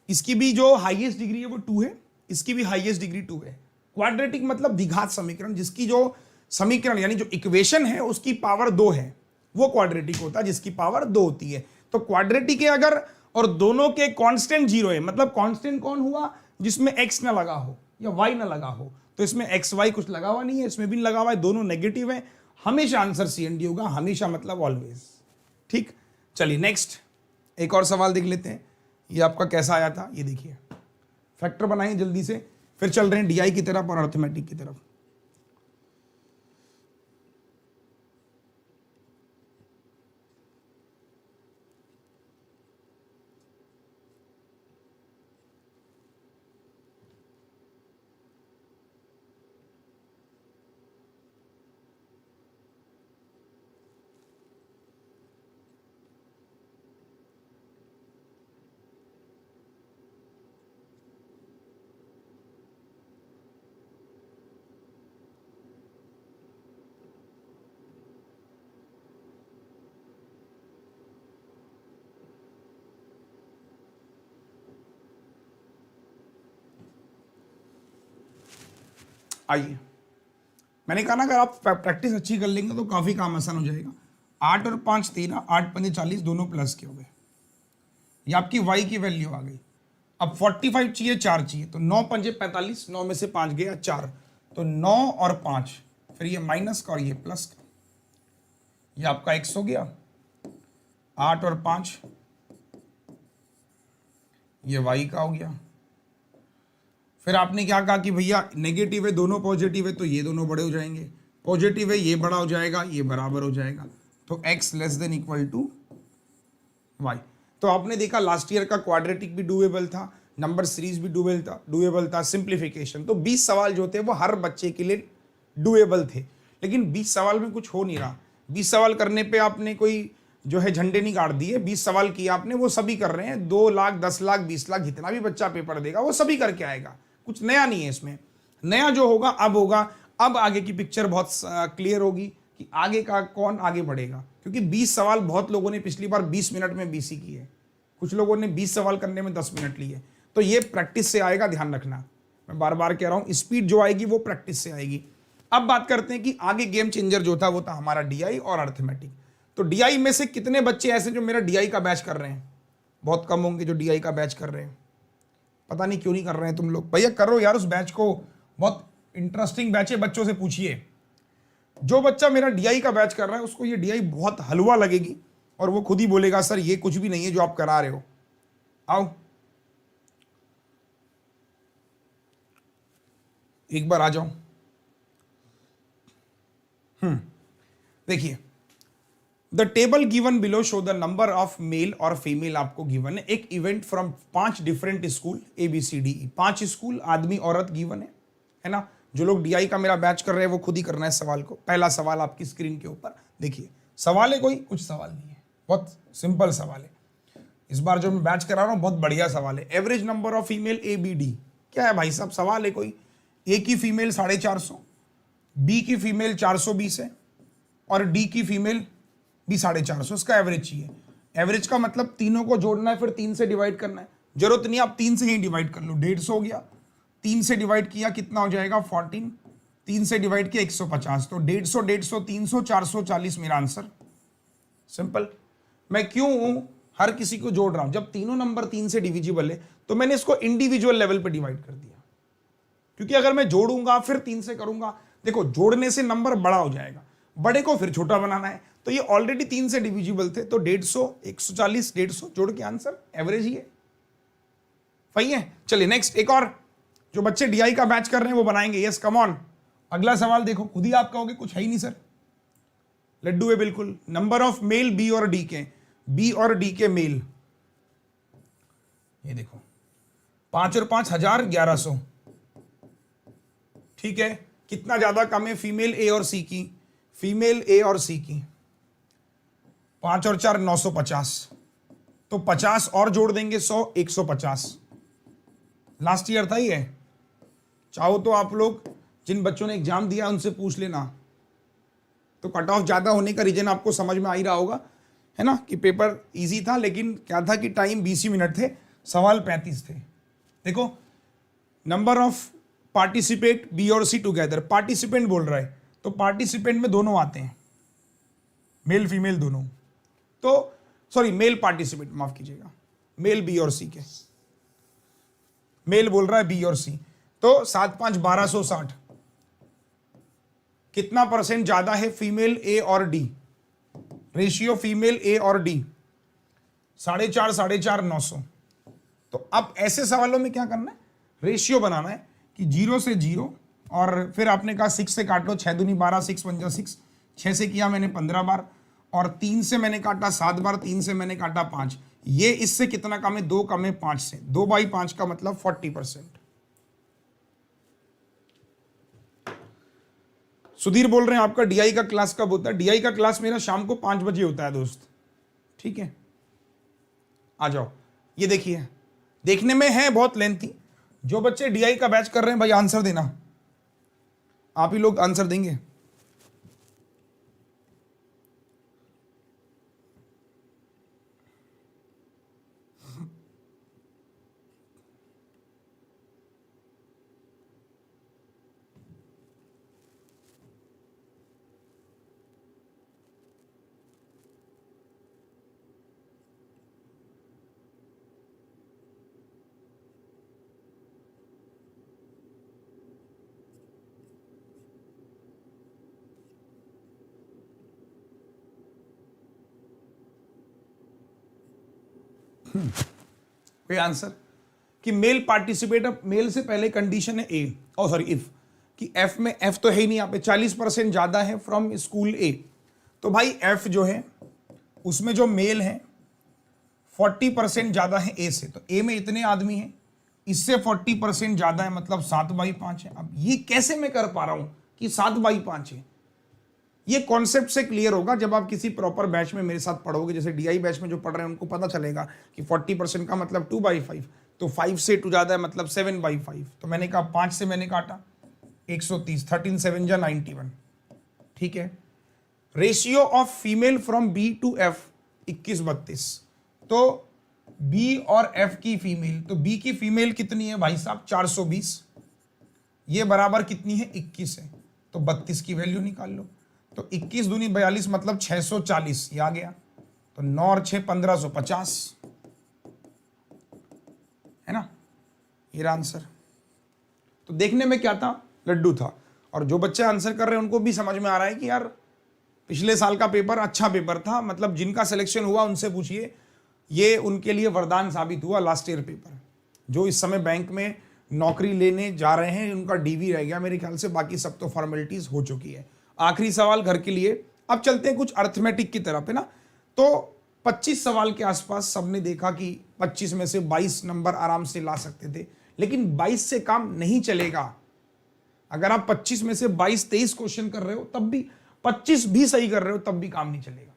[SPEAKER 4] इसकी भी जो हाईएस्ट डिग्री है वो 2 है, इसकी भी हाईएस्ट डिग्री 2 है। क्वाड्रेटिक मतलब द्विघात समीकरण, जिसकी जो समीकरण यानी जो इक्वेशन है उसकी पावर 2 है, वो क्वाड्रेटिक होता है, जिसकी पावर 2 होती है। तो क्वाड्रेटिक है अगर, और दोनों के कांस्टेंट 0 है, मतलब कांस्टेंट कौन हुआ? जिसमें x ना लगा हो या y ना लगा हो। तो इसमें एक्स वाई कुछ लगा हुआ नहीं है, इसमें भी नहीं लगा हुआ है, दोनों नेगेटिव है, हमेशा आंसर सी एंड डी होगा। हमेशा मतलब ऑलवेज। ठीक, चलिए नेक्स्ट एक और सवाल देख लेते हैं। ये आपका कैसा आया था, ये देखिए। फैक्टर बनाइए जल्दी से, फिर चल रहे हैं डीआई की तरफ और अर्थमेटिक की तरफ। आइए, मैंने कहा ना अगर आप प्रैक्टिस अच्छी कर लेंगे तो काफी काम आसान हो जाएगा। 8 और 5 13, 8 पंजे 40, दोनों प्लस के हो गए। ये आपकी y की वैल्यू आ गई। अब 45 चाहिए, 4 चाहिए, तो 9 पंजे 45, 9 में से 5 गया 4, तो 9 और 5, फिर ये माइनस का और ये प्लस का, ये आपका x हो गया। 8 और 5, ये y का हो गया। फिर आपने क्या कहा कि भैया नेगेटिव है, दोनों पॉजिटिव है, तो ये दोनों बड़े हो जाएंगे। पॉजिटिव है, ये बड़ा हो जाएगा, ये बराबर हो जाएगा, तो x less than equal to y। तो आपने देखा लास्ट ईयर का क्वाड्रेटिक भी डूएबल था, नंबर सीरीज भी डूएबल था, सिंप्लीफिकेशन। तो 20 सवाल जो थे वो हर बच्चे के लिए डूएबल थे, लेकिन 20 सवाल में कुछ हो नहीं रहा। 20 सवाल करने पे आपने कोई जो है झंडे नहीं गाड़ दिए। 20 सवाल किए आपने, वो सभी कर रहे हैं। 2 लाख, 10 लाख, 20 लाख, जितना भी बच्चा पेपर देगा वो सभी करके आएगा। कुछ नया नहीं है इसमें। नया जो होगा अब होगा, अब आगे की पिक्चर बहुत क्लियर होगी कि आगे का कौन आगे बढ़ेगा, क्योंकि 20 सवाल बहुत लोगों ने पिछली बार 20 मिनट में 20 ही किए, कुछ लोगों ने 20 सवाल करने में 10 मिनट लिए। तो ये प्रैक्टिस से आएगा, ध्यान रखना। मैं बार बार कह रहा हूं, स्पीड जो आएगी वो प्रैक्टिस से आएगी। अब बात करते हैं कि आगे गेम चेंजर जो था वो था हमारा डीआई और अर्थमेटिक। तो डीआई में से कितने बच्चे ऐसे जो मेरा डीआई का बैच कर रहे हैं? बहुत कम होंगे जो डीआई का बैच कर रहे हैं। पता नहीं क्यों नहीं कर रहे हैं तुम लोग। भैया करो यार उस बैच को, बहुत इंटरेस्टिंग बैच है। बच्चों से पूछिए, जो बच्चा मेरा डीआई का बैच कर रहा है उसको ये डीआई बहुत हलवा लगेगी और वो खुद ही बोलेगा सर ये कुछ भी नहीं है जो आप करा रहे हो। आओ एक बार आ जाओ। देखिए, the table given below show the number of male और फीमेल आपको गिवन है। एक event from 5 different school ABCDE, 5 school, आदमी औरत गिवन है ना। जो लोग डीआई का मेरा बैच कर रहे हैं वो खुद ही करना है सवाल को। पहला सवाल आपकी स्क्रीन के ऊपर देखिए। सवाल है कोई? कुछ सवाल नहीं है। बहुत सिंपल सवाल है। इस बार जो मैं बैच करा रहा हूँ बहुत बढ़िया सवाल है। Average number of female A B D, क्या है भाई साहब सवाल है कोई। ए की फीमेल 450, बी की फीमेल 420 है और डी की फीमेल भी 450, इसका एवरेज चाहिए। एवरेज का मतलब तीनों को जोड़ना है, फिर 3 से डिवाइड करना है। जरूरत नहीं आप 3 से ही डिवाइड कर लो, 150 हो गया। 3 से डिवाइड किया कितना हो जाएगा 14, 3 से डिवाइड किया 150, तो 150 150 300 440 मेरा आंसर। सिंपल। मैं क्यों हर किसी को जोड़ रहा हूं, जब तीनों नंबर 3 से डिविजिबल है तो मैंने इसको इंडिविजुअल लेवल पे डिवाइड कर दिया, क्योंकि अगर मैं जोड़ूंगा फिर 3 से करूंगा, देखो जोड़ने से नंबर बड़ा हो जाएगा, बड़े को फिर छोटा बनाना है। तो ये ऑलरेडी 3 से डिविजिबल थे, तो 150 140 150 जोड़ के आंसर एवरेज ही है। सही है। चलिए नेक्स्ट, एक और जो बच्चे डीआई का बैच कर रहे हैं वो बनाएंगे। Yes come on. अगला सवाल देखो, खुद ही आप कहोगे कुछ है ही नहीं सर, लड्डू है बिल्कुल। नंबर ऑफ मेल बी और डी के, बी और डी के मेल, ये देखो 5 और 5 1000 1100, ठीक है। कितना ज्यादा कम है फीमेल ए और सी की, फीमेल ए और सी की 5 और 4 950, तो 50 और जोड़ देंगे 100 150। लास्ट ईयर था ये। चाहो तो आप लोग जिन बच्चों ने एग्जाम दिया उनसे पूछ लेना, तो कट ऑफ ज्यादा होने का रीजन आपको समझ में आ ही रहा होगा, है ना, कि पेपर इजी था, लेकिन क्या था कि टाइम 20 ही मिनट थे, सवाल 35 थे। देखो नंबर ऑफ पार्टिसिपेट बी और सी टुगेदर, पार्टिसिपेंट बोल रहा है तो पार्टिसिपेंट में दोनों आते हैं, मेल फीमेल दोनों। तो सॉरी मेल पार्टिसिपेंट, माफ कीजिएगा, मेल बी और सी के, मेल बोल रहा है बी और सी। तो 7 5 1260, कितना परसेंट ज्यादा है फीमेल ए और डी, रेशियो फीमेल ए और डी 4.5 4.5 900। तो अब ऐसे सवालों में क्या करना है, रेशियो बनाना है कि 0 से 0, और फिर आपने कहा 6 से काट लो, 6 दूनी 12, 6 पंजा 6, 6 से किया मैंने 15 बार, और 3 से मैंने काटा 7 बार, 3 से मैंने काटा 5। ये इससे कितना कम है, 2 कम है 5 से, 2/5 का मतलब 40%। सुधीर बोल रहे हैं आपका डीआई का क्लास कब होता है? डीआई का क्लास मेरा शाम को 5 बजे होता है दोस्त, ठीक है, आ जाओ। ये देखिए, देखने में है बहुत लेंथी। जो बच्चे डीआई का बैच कर रहे हैं भाई आंसर देना, आप ही लोग आंसर देंगे। कोई आंसर कि मेल पार्टिसिपेट, मेल से पहले कंडीशन है ए, ओ सॉरी इफ, कि एफ में, एफ तो है ही नहीं यहाँ पे, 40% ज्यादा है फ्रॉम स्कूल ए। तो भाई एफ जो है उसमें जो मेल है 40% ज्यादा है ए से, तो ए में इतने आदमी हैं, इससे 40% ज्यादा है, मतलब 7/5 है। अब ये कैसे मैं कर पा रहा हूं कि 7/5 है? ये कॉन्सेप्ट से क्लियर होगा जब आप किसी प्रॉपर बैच में मेरे साथ पढ़ोगे। जैसे डीआई बैच में जो पढ़ रहे हैं उनको पता चलेगा कि 40% का मतलब 2/5, तो 5 से 2 ज्यादा है मतलब 7/5। तो मैंने कहा 5 से मैंने काटा 130, 13 7 जा 91, ठीक है। Ratio of female from B to F 21-32, तो बी और एफ की फीमेल, तो बी की फीमेल कितनी है भाई साहब 420, ये बराबर कितनी है 21 है, तो 32 की वैल्यू निकाल लो। तो 21 दूनी 42 मतलब 640, ये आ गया। तो 9 और 6 1550, है ना, ये आंसर। तो देखने में क्या था, लड्डू था। और जो बच्चे आंसर कर रहे हैं उनको भी समझ में आ रहा है कि यार पिछले साल का पेपर अच्छा पेपर था, मतलब जिनका सिलेक्शन हुआ उनसे पूछिए, ये उनके लिए वरदान साबित हुआ लास्ट ईयर पेपर। जो इस समय बैंक में नौकरी लेने जा रहे हैं उनका डीवी रह गया मेरे ख्याल से, बाकी सब तो फॉर्मेलिटीज हो चुकी है। आखिरी सवाल घर के लिए। अब चलते हैं कुछ अर्थमेटिक की तरफ, है ना। तो 25 सवाल के आसपास सबने देखा कि 25 में से 22 नंबर आराम से ला सकते थे, लेकिन 22 से काम नहीं चलेगा। अगर आप 25 में से 22 23 क्वेश्चन कर रहे हो तब भी, 25 भी सही कर रहे हो तब भी काम नहीं चलेगा।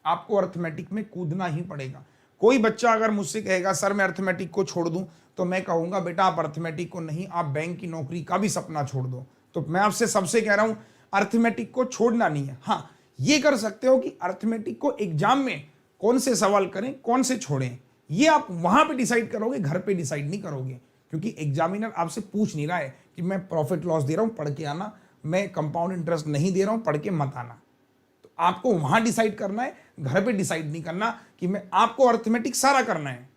[SPEAKER 4] आपको अर्थमेटिक में कूदना ही पड़ेगा। कोई बच्चा अगर मुझसे कहेगा सर मैं अर्थमेटिक को छोड़ दूं, तो मैं कहूंगा बेटा आप अर्थमेटिक को नहीं, आप बैंक की नौकरी का भी सपना छोड़ दो। तो मैं आपसे सबसे कह रहा हूं अर्थमेटिक को छोड़ना नहीं है। हाँ, ये कर सकते हो कि अर्थमेटिक को एग्जाम में कौन से सवाल करें, कौन से छोड़ें, ये आप वहां पे डिसाइड करोगे, घर पे डिसाइड नहीं करोगे, क्योंकि एग्जामिनर आपसे पूछ नहीं रहा है कि मैं प्रॉफिट लॉस दे रहा हूं पढ़ के आना, मैं कंपाउंड इंटरेस्ट नहीं दे रहा हूं पढ़ के मत आना। तो आपको वहां डिसाइड करना है, घर पे डिसाइड नहीं करना कि मैं आपको अर्थमेटिक सारा करना है।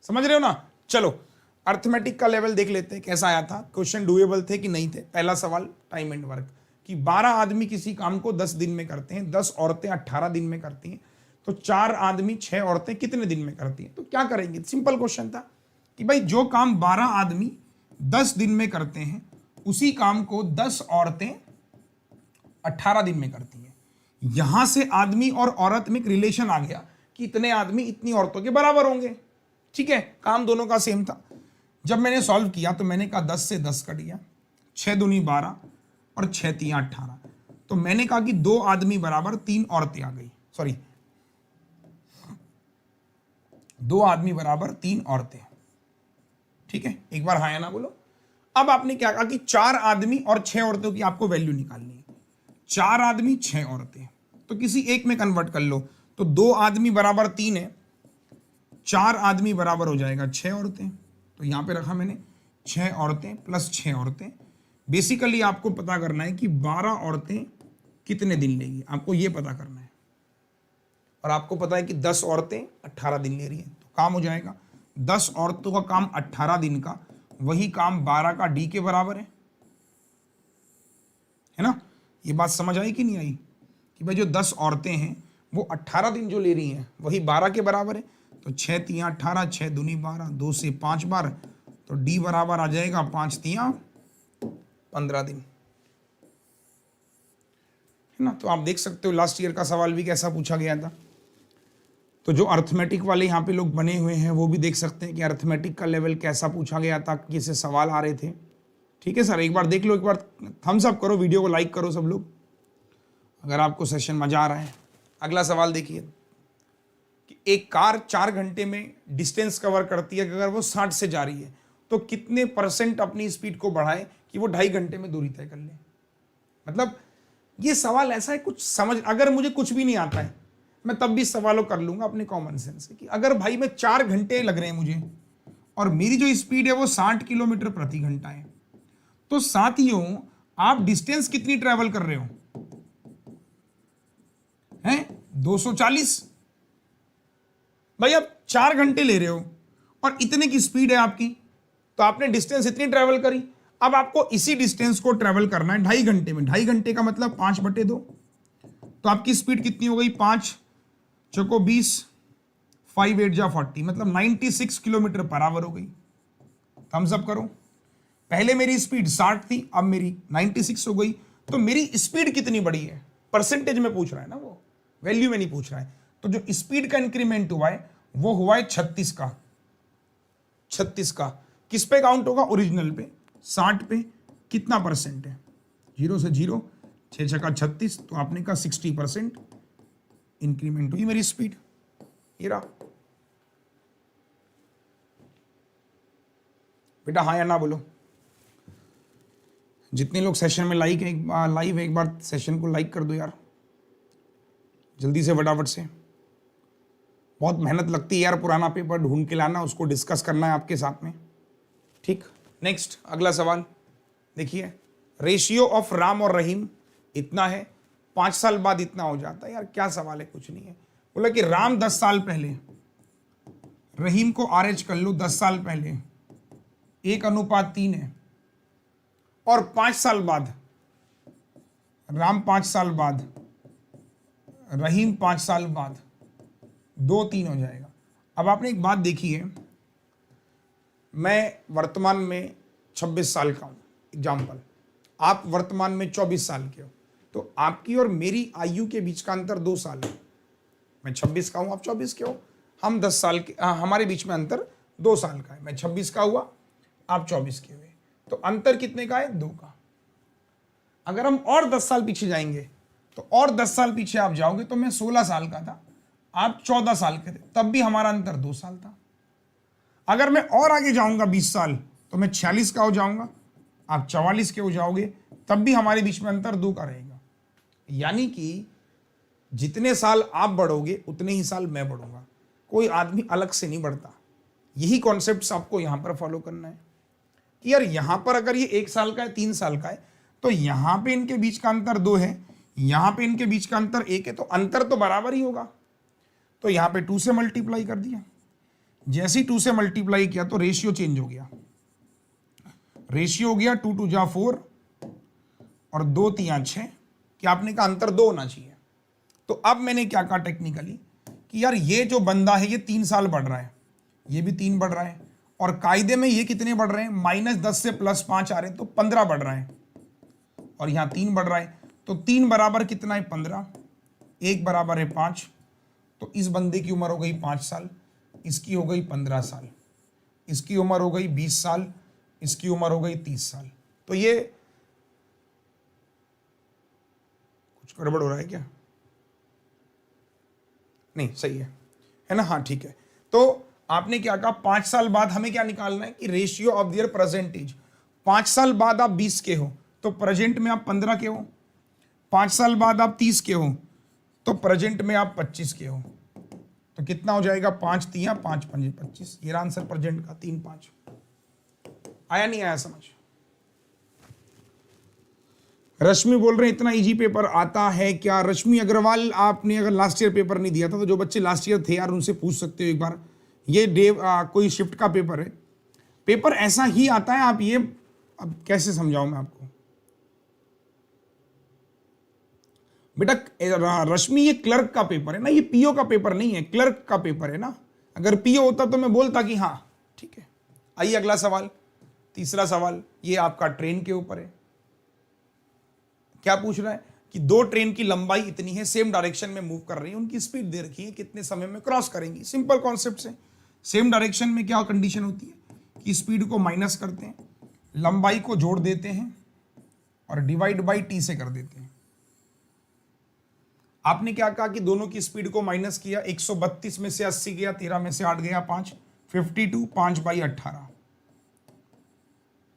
[SPEAKER 4] समझ रहे हो ना? चलो अर्थमेटिक का लेवल देख लेते हैं कैसा आया था। क्वेश्चन डूएबल थे कि नहीं थे। पहला सवाल टाइम एंड वर्क कि 12 आदमी किसी काम को 10 दिन में करते हैं, 10 औरतें 18 दिन में करती हैं, तो 4 आदमी 6 औरतें कितने दिन में करती हैं? तो क्या करेंगे? सिंपल क्वेश्चन था कि भाई जो काम 12 आदमी 10 दिन में करते हैं उसी काम को 10 औरतें 18 दिन में करती हैं। यहां से आदमी और औरत में एक रिलेशन आ गया कि इतने आदमी इतनी औरतों के बराबर होंगे। ठीक है, काम दोनों का सेम था। जब मैंने सॉल्व किया तो मैंने कहा 10 से 10 कट गया, 6 दूनी 12 और 6 तियां 18। तो मैंने कहा कि 2 आदमी बराबर 3 औरतें आ गई। सॉरी, 2 आदमी बराबर 3 औरतें। ठीक है, एक बार हाँ या ना बोलो। अब आपने क्या कहा कि 4 आदमी और 6 औरतों की आपको वैल्यू निकालनी है। 4 आदमी 6 औरतें, तो किसी एक में कन्वर्ट कर लो। तो 2 आदमी बराबर 3 है, 4 आदमी बराबर हो जाएगा 6 औरतें। तो यहां पे रखा मैंने 6 औरतें प्लस 6 औरतें। बेसिकली आपको पता करना है कि 12 औरतें कितने दिन लेगी, आपको ये पता करना है। और आपको पता है कि 10 औरतें 18 दिन ले रही हैं, तो काम हो जाएगा 10 औरतों का काम 18 दिन का, वही काम 12 का डी के बराबर है ना? ये बात समझ आई कि नहीं आई कि भाई जो 10 औरतें हैं वो 18 दिन जो ले रही हैं वही 12 के बराबर है। तो 6 तियां 18, 6 दूनी 12, 2 से 5 बार, तो डी बराबर आ जाएगा 5 तियां 15 दिन, है ना? तो आप देख सकते हो लास्ट ईयर का सवाल भी कैसा पूछा गया था। तो जो अर्थमेटिक वाले यहाँ पे लोग बने हुए हैं वो भी देख सकते हैं कि अर्थमेटिक का लेवल कैसा पूछा गया था, कैसे सवाल आ रहे थे। ठीक है सर, एक बार देख लो, एक बार थम्स अप करो, वीडियो को लाइक करो सब लोग अगर आपको सेशन मजा आ रहा है। अगला सवाल देखिए कि एक कार 4 घंटे में डिस्टेंस कवर करती है, अगर वो 60 से जा रही है तो कितने % अपनी स्पीड को बढ़ाए कि वो 2.5 घंटे में दूरी तय कर ले। मतलब ये सवाल ऐसा है, कुछ समझ, अगर मुझे कुछ भी नहीं आता है मैं तब भी सवालों कर लूंगा अपने कॉमन सेंस से कि अगर भाई मैं 4 घंटे लग रहे हैं मुझे और मेरी जो स्पीड है वो 60 किलोमीटर प्रति घंटा है, तो साथियों आप डिस्टेंस कितनी ट्रेवल कर रहे हो? हैं 240। भाई आप 4 घंटे ले रहे हो और इतने की स्पीड है आपकी, तो आपने डिस्टेंस इतनी ट्रेवल करी। अब आपको इसी डिस्टेंस को ट्रेवल करना है 2.5 घंटे में। 2.5 घंटे का मतलब 5/2, तो आपकी स्पीड कितनी हो गई? 5 चौको 20, 5 8 जा 40, मतलब 96 किलोमीटर पर आवर हो गई। थम्स अप करो। पहले मेरी स्पीड 60 थी, अब मेरी 96 हो गई। तो मेरी स्पीड कितनी बढ़ी है? परसेंटेज में पूछ रहा है ना, वो वैल्यू में नहीं पूछ रहा है। तो जो स्पीड का इंक्रीमेंट हुआ है वो हुआ है 36 का। 36 का किस पे काउंट होगा? ओरिजिनल पे, 60 पे कितना % है? 0 से 0, 6 छक्का 36, तो आपने कहा 60% इंक्रीमेंट हुई मेरी स्पीड। ये रहा बेटा, हाँ या ना बोलो। जितने लोग सेशन में लाइव है एक बार सेशन को लाइक कर दो यार, जल्दी से फटाफट से। बहुत मेहनत लगती है यार पुराना पेपर ढूंढ के लाना, उसको डिस्कस करना है आपके साथ में। ठीक, नेक्स्ट अगला सवाल देखिए, रेशियो ऑफ राम और रहीम इतना है, 5 साल बाद इतना हो जाता है। यार क्या सवाल है? कुछ नहीं है। बोला कि राम 10 साल पहले, रहीम को RH कर लो 10 साल पहले 1:3 है, और 5 साल बाद राम 5 साल बाद, रहीम 5 साल बाद, 2-3 हो जाएगा। अब आपने एक बात देखी है, मैं वर्तमान में 26 साल का हूं, एग्जाम्पल, आप वर्तमान में 24 साल के हो, तो आपकी और मेरी आयु के बीच का अंतर 2 साल है। मैं 26 का हूं, आप 24 के हो, हम 10 साल के, हमारे बीच में अंतर 2 साल का है। मैं 26 का हुआ, आप 24 के हुए, तो अंतर कितने का है? 2 का। अगर हम और 10 साल पीछे जाएंगे तो और 10 साल पीछे आप जाओगे तो मैं 16 साल का था, आप 14 साल के थे, तब भी हमारा अंतर 2 साल था। अगर मैं और आगे जाऊंगा 20 साल तो मैं 46 का हो जाऊंगा, आप 44 के हो जाओगे, तब भी हमारे बीच में अंतर 2 का रहेगा। यानी कि जितने साल आप बढ़ोगे उतने ही साल मैं बढ़ूंगा, कोई आदमी अलग से नहीं बढ़ता। यही कॉन्सेप्ट आपको यहां पर फॉलो करना है कि यार यहां पर अगर ये 1 साल का है, 3 साल का है, तो यहां पे इनके बीच का अंतर 2 है, यहां पे इनके बीच का अंतर 1 है, तो अंतर तो बराबर ही होगा। तो यहां पे 2 से मल्टीप्लाई कर दिया, जैसे ही 2 से मल्टीप्लाई किया तो रेशियो चेंज हो गया। रेशियो हो गया 2 2 जा 4 और 2 3 6, कि आपने कहा अंतर 2 होना चाहिए। तो अब मैंने क्या कहा टेक्निकली कि यार ये जो बंदा है ये 3 साल बढ़ रहा है, ये भी 3 बढ़ रहा है, और कायदे में ये कितने बढ़ रहे हैं, -10 से +5 आ रहे हैं, तो 15 बढ़ रहा है, और यहां 3 बढ़ रहा है, तो 3 बराबर कितना है 15, 1 बराबर है 5, तो इस बंदे की उम्र हो गई 5 साल, इसकी हो गई 15 साल, इसकी उम्र हो गई 20 साल, इसकी उम्र हो गई 30 साल। तो ये कुछ गड़बड़ हो रहा है क्या? नहीं, सही है ना? हाँ ठीक है। तो आपने क्या कहा, 5 साल बाद हमें क्या निकालना है कि ratio of their present age. 5 साल बाद आप 20 के हो तो प्रेजेंट में आप 15 के हो, 5 साल बाद आप 30 के हो तो प्रेजेंट में आप 25 के हो। तो कितना हो जाएगा, 5 3 5 5 25। ये आंसर प्रेजेंट का 3 5। आया नहीं आया समझ? रश्मि बोल रहे हैं इतना इजी पेपर आता है क्या? रश्मि अग्रवाल, आपने अगर लास्ट ईयर पेपर नहीं दिया था तो जो बच्चे लास्ट ईयर थे यार उनसे पूछ सकते हो एक बार। ये कोई शिफ्ट का पेपर है, पेपर ऐसा ही आता है। आप ये अब कैसे समझाऊं मैं आपको बेटा? रश्मि ये क्लर्क का पेपर है ना, ये पीओ का पेपर नहीं है, क्लर्क का पेपर है ना। अगर पीओ होता तो मैं बोलता कि हाँ ठीक है। आइए अगला सवाल, तीसरा सवाल, ये आपका ट्रेन के ऊपर है। क्या पूछ रहा है कि 2 ट्रेन की लंबाई इतनी है, सेम डायरेक्शन में मूव कर रही है, उनकी स्पीड दे रखी है, कितने समय में क्रॉस करेंगी। सिंपल कॉन्सेप्ट है। सेम डायरेक्शन में क्या कंडीशन होती है कि स्पीड को माइनस करते हैं, लंबाई को जोड़ देते हैं और डिवाइड बाई टी से कर देते हैं। आपने क्या कहा कि दोनों की स्पीड को माइनस किया, 132 में से 80 गया, 13 में से 8 गया 5, 52, 5/18।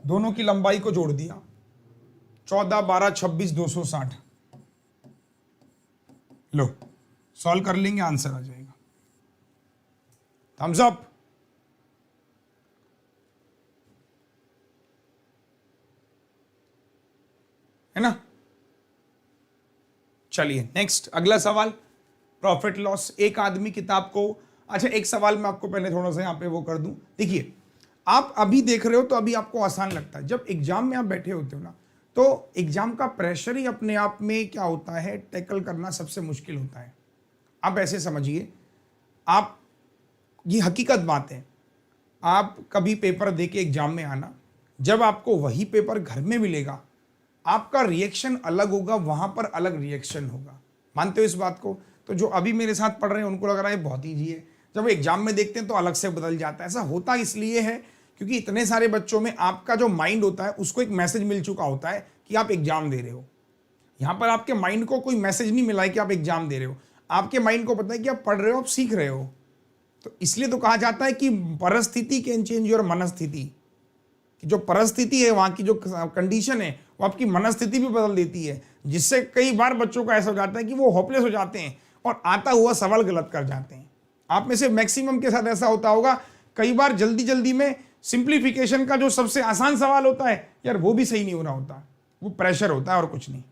[SPEAKER 4] दोनों की लंबाई को जोड़ दिया, 14 12 26 260। लो सॉल्व कर लेंगे, आंसर आ जाएगा। Thumbs up. है ना? चलिए नेक्स्ट, अगला सवाल, प्रॉफिट लॉस। एक आदमी किताब को, अच्छा एक सवाल मैं आपको पहले थोड़ा सा यहाँ पे वो कर दूं। देखिए आप अभी देख रहे हो तो अभी आपको आसान लगता है, जब एग्जाम में आप बैठे होते हो ना तो एग्जाम का प्रेशर ही अपने आप में क्या होता है, टैकल करना सबसे मुश्किल होता है। आप ऐसे समझिए, आप, ये हकीकत बात है, आप कभी पेपर दे के एग्जाम में आना, जब आपको वही पेपर घर में मिलेगा आपका रिएक्शन अलग होगा, वहां पर अलग रिएक्शन होगा। मानते हो इस बात को? तो जो अभी मेरे साथ पढ़ रहे हैं उनको लग रहा है बहुत ईजी है, जब एग्जाम में देखते हैं तो अलग से बदल जाता है। ऐसा होता इसलिए है क्योंकि इतने सारे बच्चों में आपका जो माइंड होता है उसको एक मैसेज मिल चुका होता है कि आप एग्जाम दे रहे हो। यहाँ पर आपके माइंड को कोई मैसेज नहीं मिला है कि आप एग्जाम दे रहे हो, आपके माइंड को पता है कि आप पढ़ रहे हो, आप सीख रहे हो। तो इसलिए तो कहा जाता है कि परिस्थिति कैन चेंज योर मनस्थिति, कि जो परिस्थिति है, वहाँ की जो कंडीशन है वो आपकी मनस्थिति भी बदल देती है, जिससे कई बार बच्चों का ऐसा हो जाता है कि वो होपलेस हो जाते हैं और आता हुआ सवाल गलत कर जाते हैं। आप में से मैक्सिमम के साथ ऐसा होता होगा, कई बार जल्दी जल्दी में सिंप्लीफिकेशन का जो सबसे आसान सवाल होता है यार वो भी सही नहीं हो रहा होता, वो प्रेशर होता है और कुछ नहीं।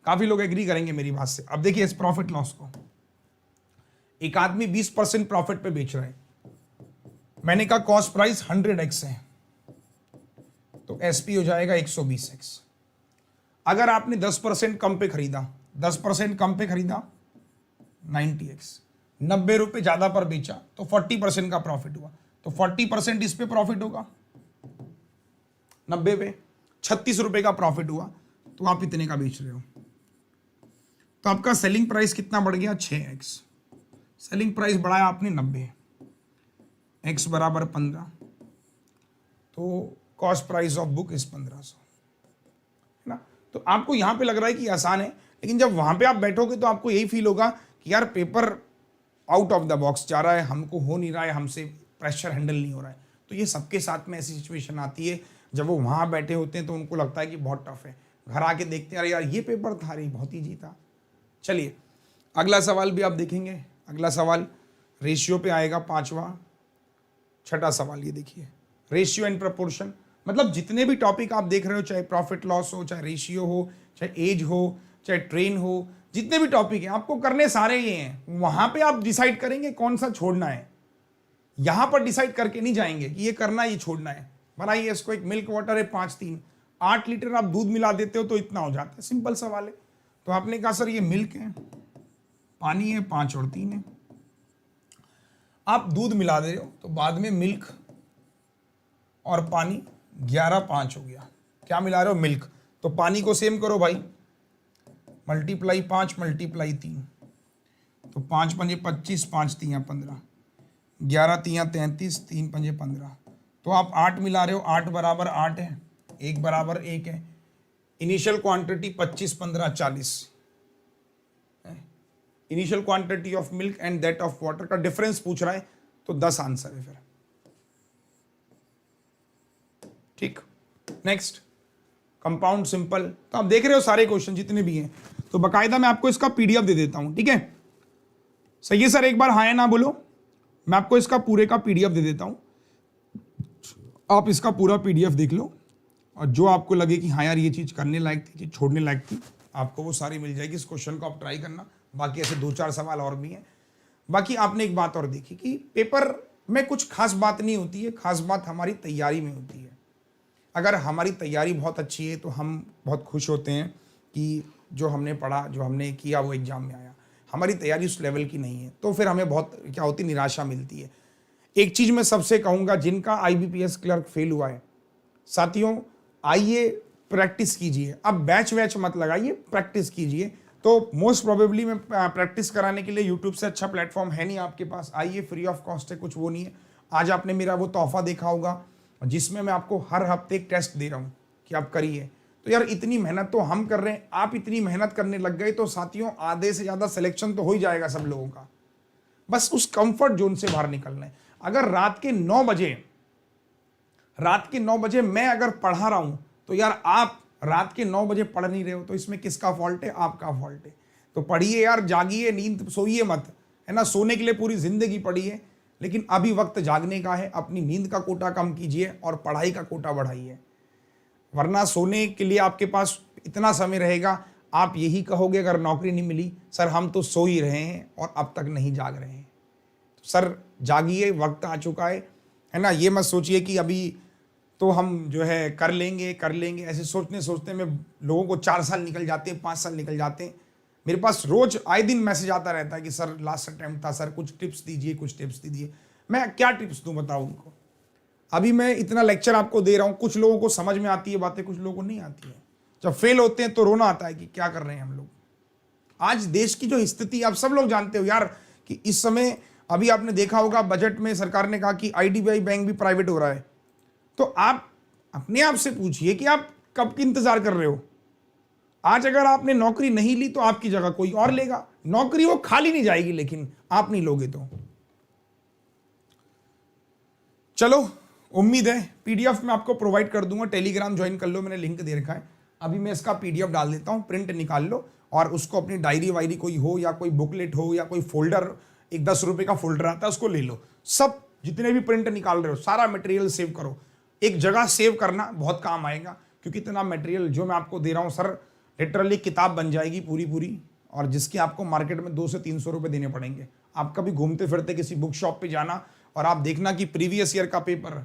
[SPEAKER 4] काफी लोग एग्री करेंगे मेरी बात से। अब देखिए इस प्रॉफिट लॉस को, एक आदमी 20% प्रॉफिट पे बेच रहा है, मैंने कहा कॉस्ट प्राइस 100x है तो एसपी हो जाएगा 120x। अगर आपने 10% कम पे खरीदा, 10% कम पे खरीदा 90x, 90 रुपए ज्यादा पर बेचा तो 40% का प्रॉफिट हुआ, तो 40% इस पे प्रॉफिट होगा, 90 पे 36 रुपए का प्रॉफिट हुआ, तो आप इतने का बेच रहे हो। तो आपका सेलिंग प्राइस कितना बढ़ गया, 6x। सेलिंग प्राइस बढ़ाया आपने 90, x बराबर 15, तो cost price of book is 1500, है ना। तो आपको यहां पे लग रहा है कि आसान है, लेकिन जब वहां पे आप बैठोगे तो आपको यही फील होगा कि यार paper out of the box जा रहा है, हमको हो नहीं रहा है, हमसे प्रेशर हैंडल नहीं हो रहा है। तो ये सबके साथ में ऐसी सिचुएशन आती है, जब वो वहाँ बैठे होते हैं तो उनको लगता है कि बहुत टफ है, घर आके देखते हैं अरे यार ये पेपर था, अरे बहुत ईजी था। चलिए अगला सवाल भी आप देखेंगे। अगला सवाल रेशियो पे आएगा, 5वां 6ठा सवाल। ये देखिए, रेशियो एंड प्रपोर्शन, मतलब जितने भी टॉपिक आप देख रहे हो, चाहे प्रॉफिट लॉस हो, चाहे रेशियो हो, चाहे एज हो, चाहे ट्रेन हो, जितने भी टॉपिक हैं आपको करने सारे ये हैं। वहां पे आप डिसाइड करेंगे कौन सा छोड़ना है, यहां पर डिसाइड करके नहीं जाएंगे कि ये करना है ये छोड़ना है। बनाइए इसको, एक मिल्क वाटर है 5-3, 8 लीटर आप दूध मिला देते हो तो इतना हो जाता है, सिंपल सवाल है। तो आपने कहा सर ये मिल्क है, पानी है 5 और 3 है, आप दूध मिला दे रहे हो तो बाद में मिल्क और पानी 11-5 हो गया। क्या मिला रहे हो? मिल्क। तो पानी को सेम करो भाई, मल्टीप्लाई 5 मल्टीप्लाई 3, तो 5 पंजे 25, 5 तियाँ 15, 11 तियाँ 33, 3 पंजे 15। तो आप 8 मिला रहे हो, 8 बराबर 8 है, 1 बराबर 1 है। Initial quantity 25, 15, 40। Initial quantity of milk and that of water का डिफरेंस पूछ रहा है, तो 10 आंसर है फिर। ठीक, नेक्स्ट कंपाउंड सिंपल। तो आप देख रहे हो सारे क्वेश्चन जितने भी हैं, तो बकायदा मैं आपको इसका पीडीएफ दे देता हूं, ठीक है? सही है सर, एक बार हाँ या ना बोलो। मैं आपको इसका पूरे का पीडीएफ दे देता हूं, आप इसका पूरा पीडीएफ देख लो, और जो आपको लगे कि हाँ यार ये चीज़ करने लायक थी, चीज़ छोड़ने लायक थी, आपको वो सारी मिल जाएगी। इस क्वेश्चन को आप ट्राई करना। बाकी ऐसे 2-4 सवाल और भी हैं। बाकी आपने एक बात और देखी कि पेपर में कुछ खास बात नहीं होती है, खास बात हमारी तैयारी में होती है। अगर हमारी तैयारी बहुत अच्छी है तो हम बहुत खुश होते हैं कि जो हमने पढ़ा, जो हमने किया वो एग्जाम में आया। हमारी तैयारी उस लेवल की नहीं है तो फिर हमें बहुत क्या होती है, निराशा मिलती है। एक चीज़ मैं सबसे कहूँगा, जिनका IBPS क्लर्क फेल हुआ है, साथियों आइए प्रैक्टिस कीजिए। अब बैच वैच मत लगाइए, प्रैक्टिस कीजिए। तो मोस्ट प्रोबेबली मैं प्रैक्टिस कराने के लिए यूट्यूब से अच्छा प्लेटफॉर्म है नहीं आपके पास, आइए, फ्री ऑफ कॉस्ट है, कुछ वो नहीं है। आज आपने मेरा वो तोहफा देखा होगा जिसमें मैं आपको हर हफ्ते एक टेस्ट दे रहा हूँ कि आप करिए। तो यार इतनी मेहनत तो हम कर रहे हैं, आप इतनी मेहनत करने लग गए तो साथियों आधे से ज़्यादा सिलेक्शन तो हो ही जाएगा सब लोगों का। बस उस कंफर्ट जोन से बाहर निकलना है। अगर रात के 9 बजे मैं अगर पढ़ा रहा हूँ तो यार आप रात के 9 बजे पढ़ नहीं रहे हो, तो इसमें किसका फॉल्ट है? आपका फॉल्ट है। तो पढ़िए यार, जागिए, नींद सोइए मत, है ना। सोने के लिए पूरी जिंदगी पढ़िए, लेकिन अभी वक्त जागने का है। अपनी नींद का कोटा कम कीजिए और पढ़ाई का कोटा बढ़ाइए, वरना सोने के लिए आपके पास इतना समय रहेगा, आप यही कहोगे अगर नौकरी नहीं मिली, सर हम तो सो ही रहे हैं और अब तक नहीं जाग रहे हैं। तो सर जागिए, वक्त आ चुका है ना। ये मत सोचिए कि अभी तो हम जो है कर लेंगे, ऐसे सोचते सोचते में लोगों को 4 साल निकल जाते हैं, 5 साल निकल जाते हैं। मेरे पास रोज आए दिन मैसेज आता रहता है कि सर लास्ट अटेम्प्ट था, सर कुछ टिप्स दीजिए, कुछ टिप्स दीजिए। मैं क्या टिप्स दूं बताऊं उनको? अभी मैं इतना लेक्चर आपको दे रहा हूं, कुछ लोगों को समझ में आती है बातें, कुछ लोगों को नहीं आती है। जब फेल होते हैं तो रोना आता है कि क्या कर रहे हैं हम लोग। आज देश की जो स्थिति आप सब लोग जानते हो यार, कि इस समय अभी आपने देखा होगा बजट में सरकार ने कहा कि IDBI बैंक भी प्राइवेट हो रहा है। तो आप अपने आप से पूछिए कि आप कब की इंतजार कर रहे हो। आज अगर आपने नौकरी नहीं ली तो आपकी जगह कोई और लेगा। नौकरी वो खाली नहीं जाएगी, लेकिन आप नहीं लोगे तो। चलो, उम्मीद है पीडीएफ में आपको प्रोवाइड कर दूंगा। टेलीग्राम ज्वाइन कर लो, मैंने लिंक दे रखा है। अभी मैं इसका पीडीएफ डाल देता हूं, प्रिंट निकाल लो और उसको अपनी डायरी वायरी कोई हो या कोई बुकलेट हो या कोई फोल्डर, एक 10 रुपए का फोल्डर आता है उसको ले लो। सब जितने भी प्रिंट निकाल रहे हो सारा मटेरियल सेव करो। एक जगह सेव करना बहुत काम आएगा, क्योंकि इतना मटेरियल जो मैं आपको दे रहा हूँ सर, लिटरली किताब बन जाएगी पूरी, और जिसके आपको मार्केट में 200 से 300 रुपये देने पड़ेंगे। आप कभी घूमते फिरते किसी बुक शॉप पे जाना और आप देखना कि प्रीवियस ईयर का पेपर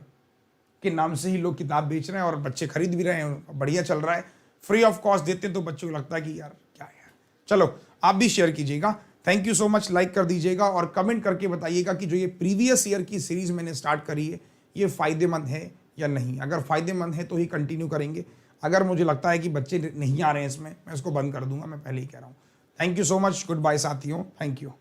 [SPEAKER 4] के नाम से ही लोग किताब बेच रहे हैं और बच्चे खरीद भी रहे हैं, बढ़िया चल रहा है। फ्री ऑफ कॉस्ट देते हैं तो बच्चों को लगता है कि यार क्या है। चलो, आप भी शेयर कीजिएगा। Thank you so much, like कर दीजिएगा और कमेंट करके बताइएगा कि जो ये प्रीवियस ईयर की सीरीज मैंने स्टार्ट करी है ये फायदेमंद है या नहीं। अगर फायदेमंद है तो ही कंटिन्यू करेंगे। अगर मुझे लगता है कि बच्चे नहीं आ रहे हैं इसमें, मैं इसको बंद कर दूंगा। मैं पहले ही कह रहा हूँ। Thank you so much, good bye साथियों, थैंक यू।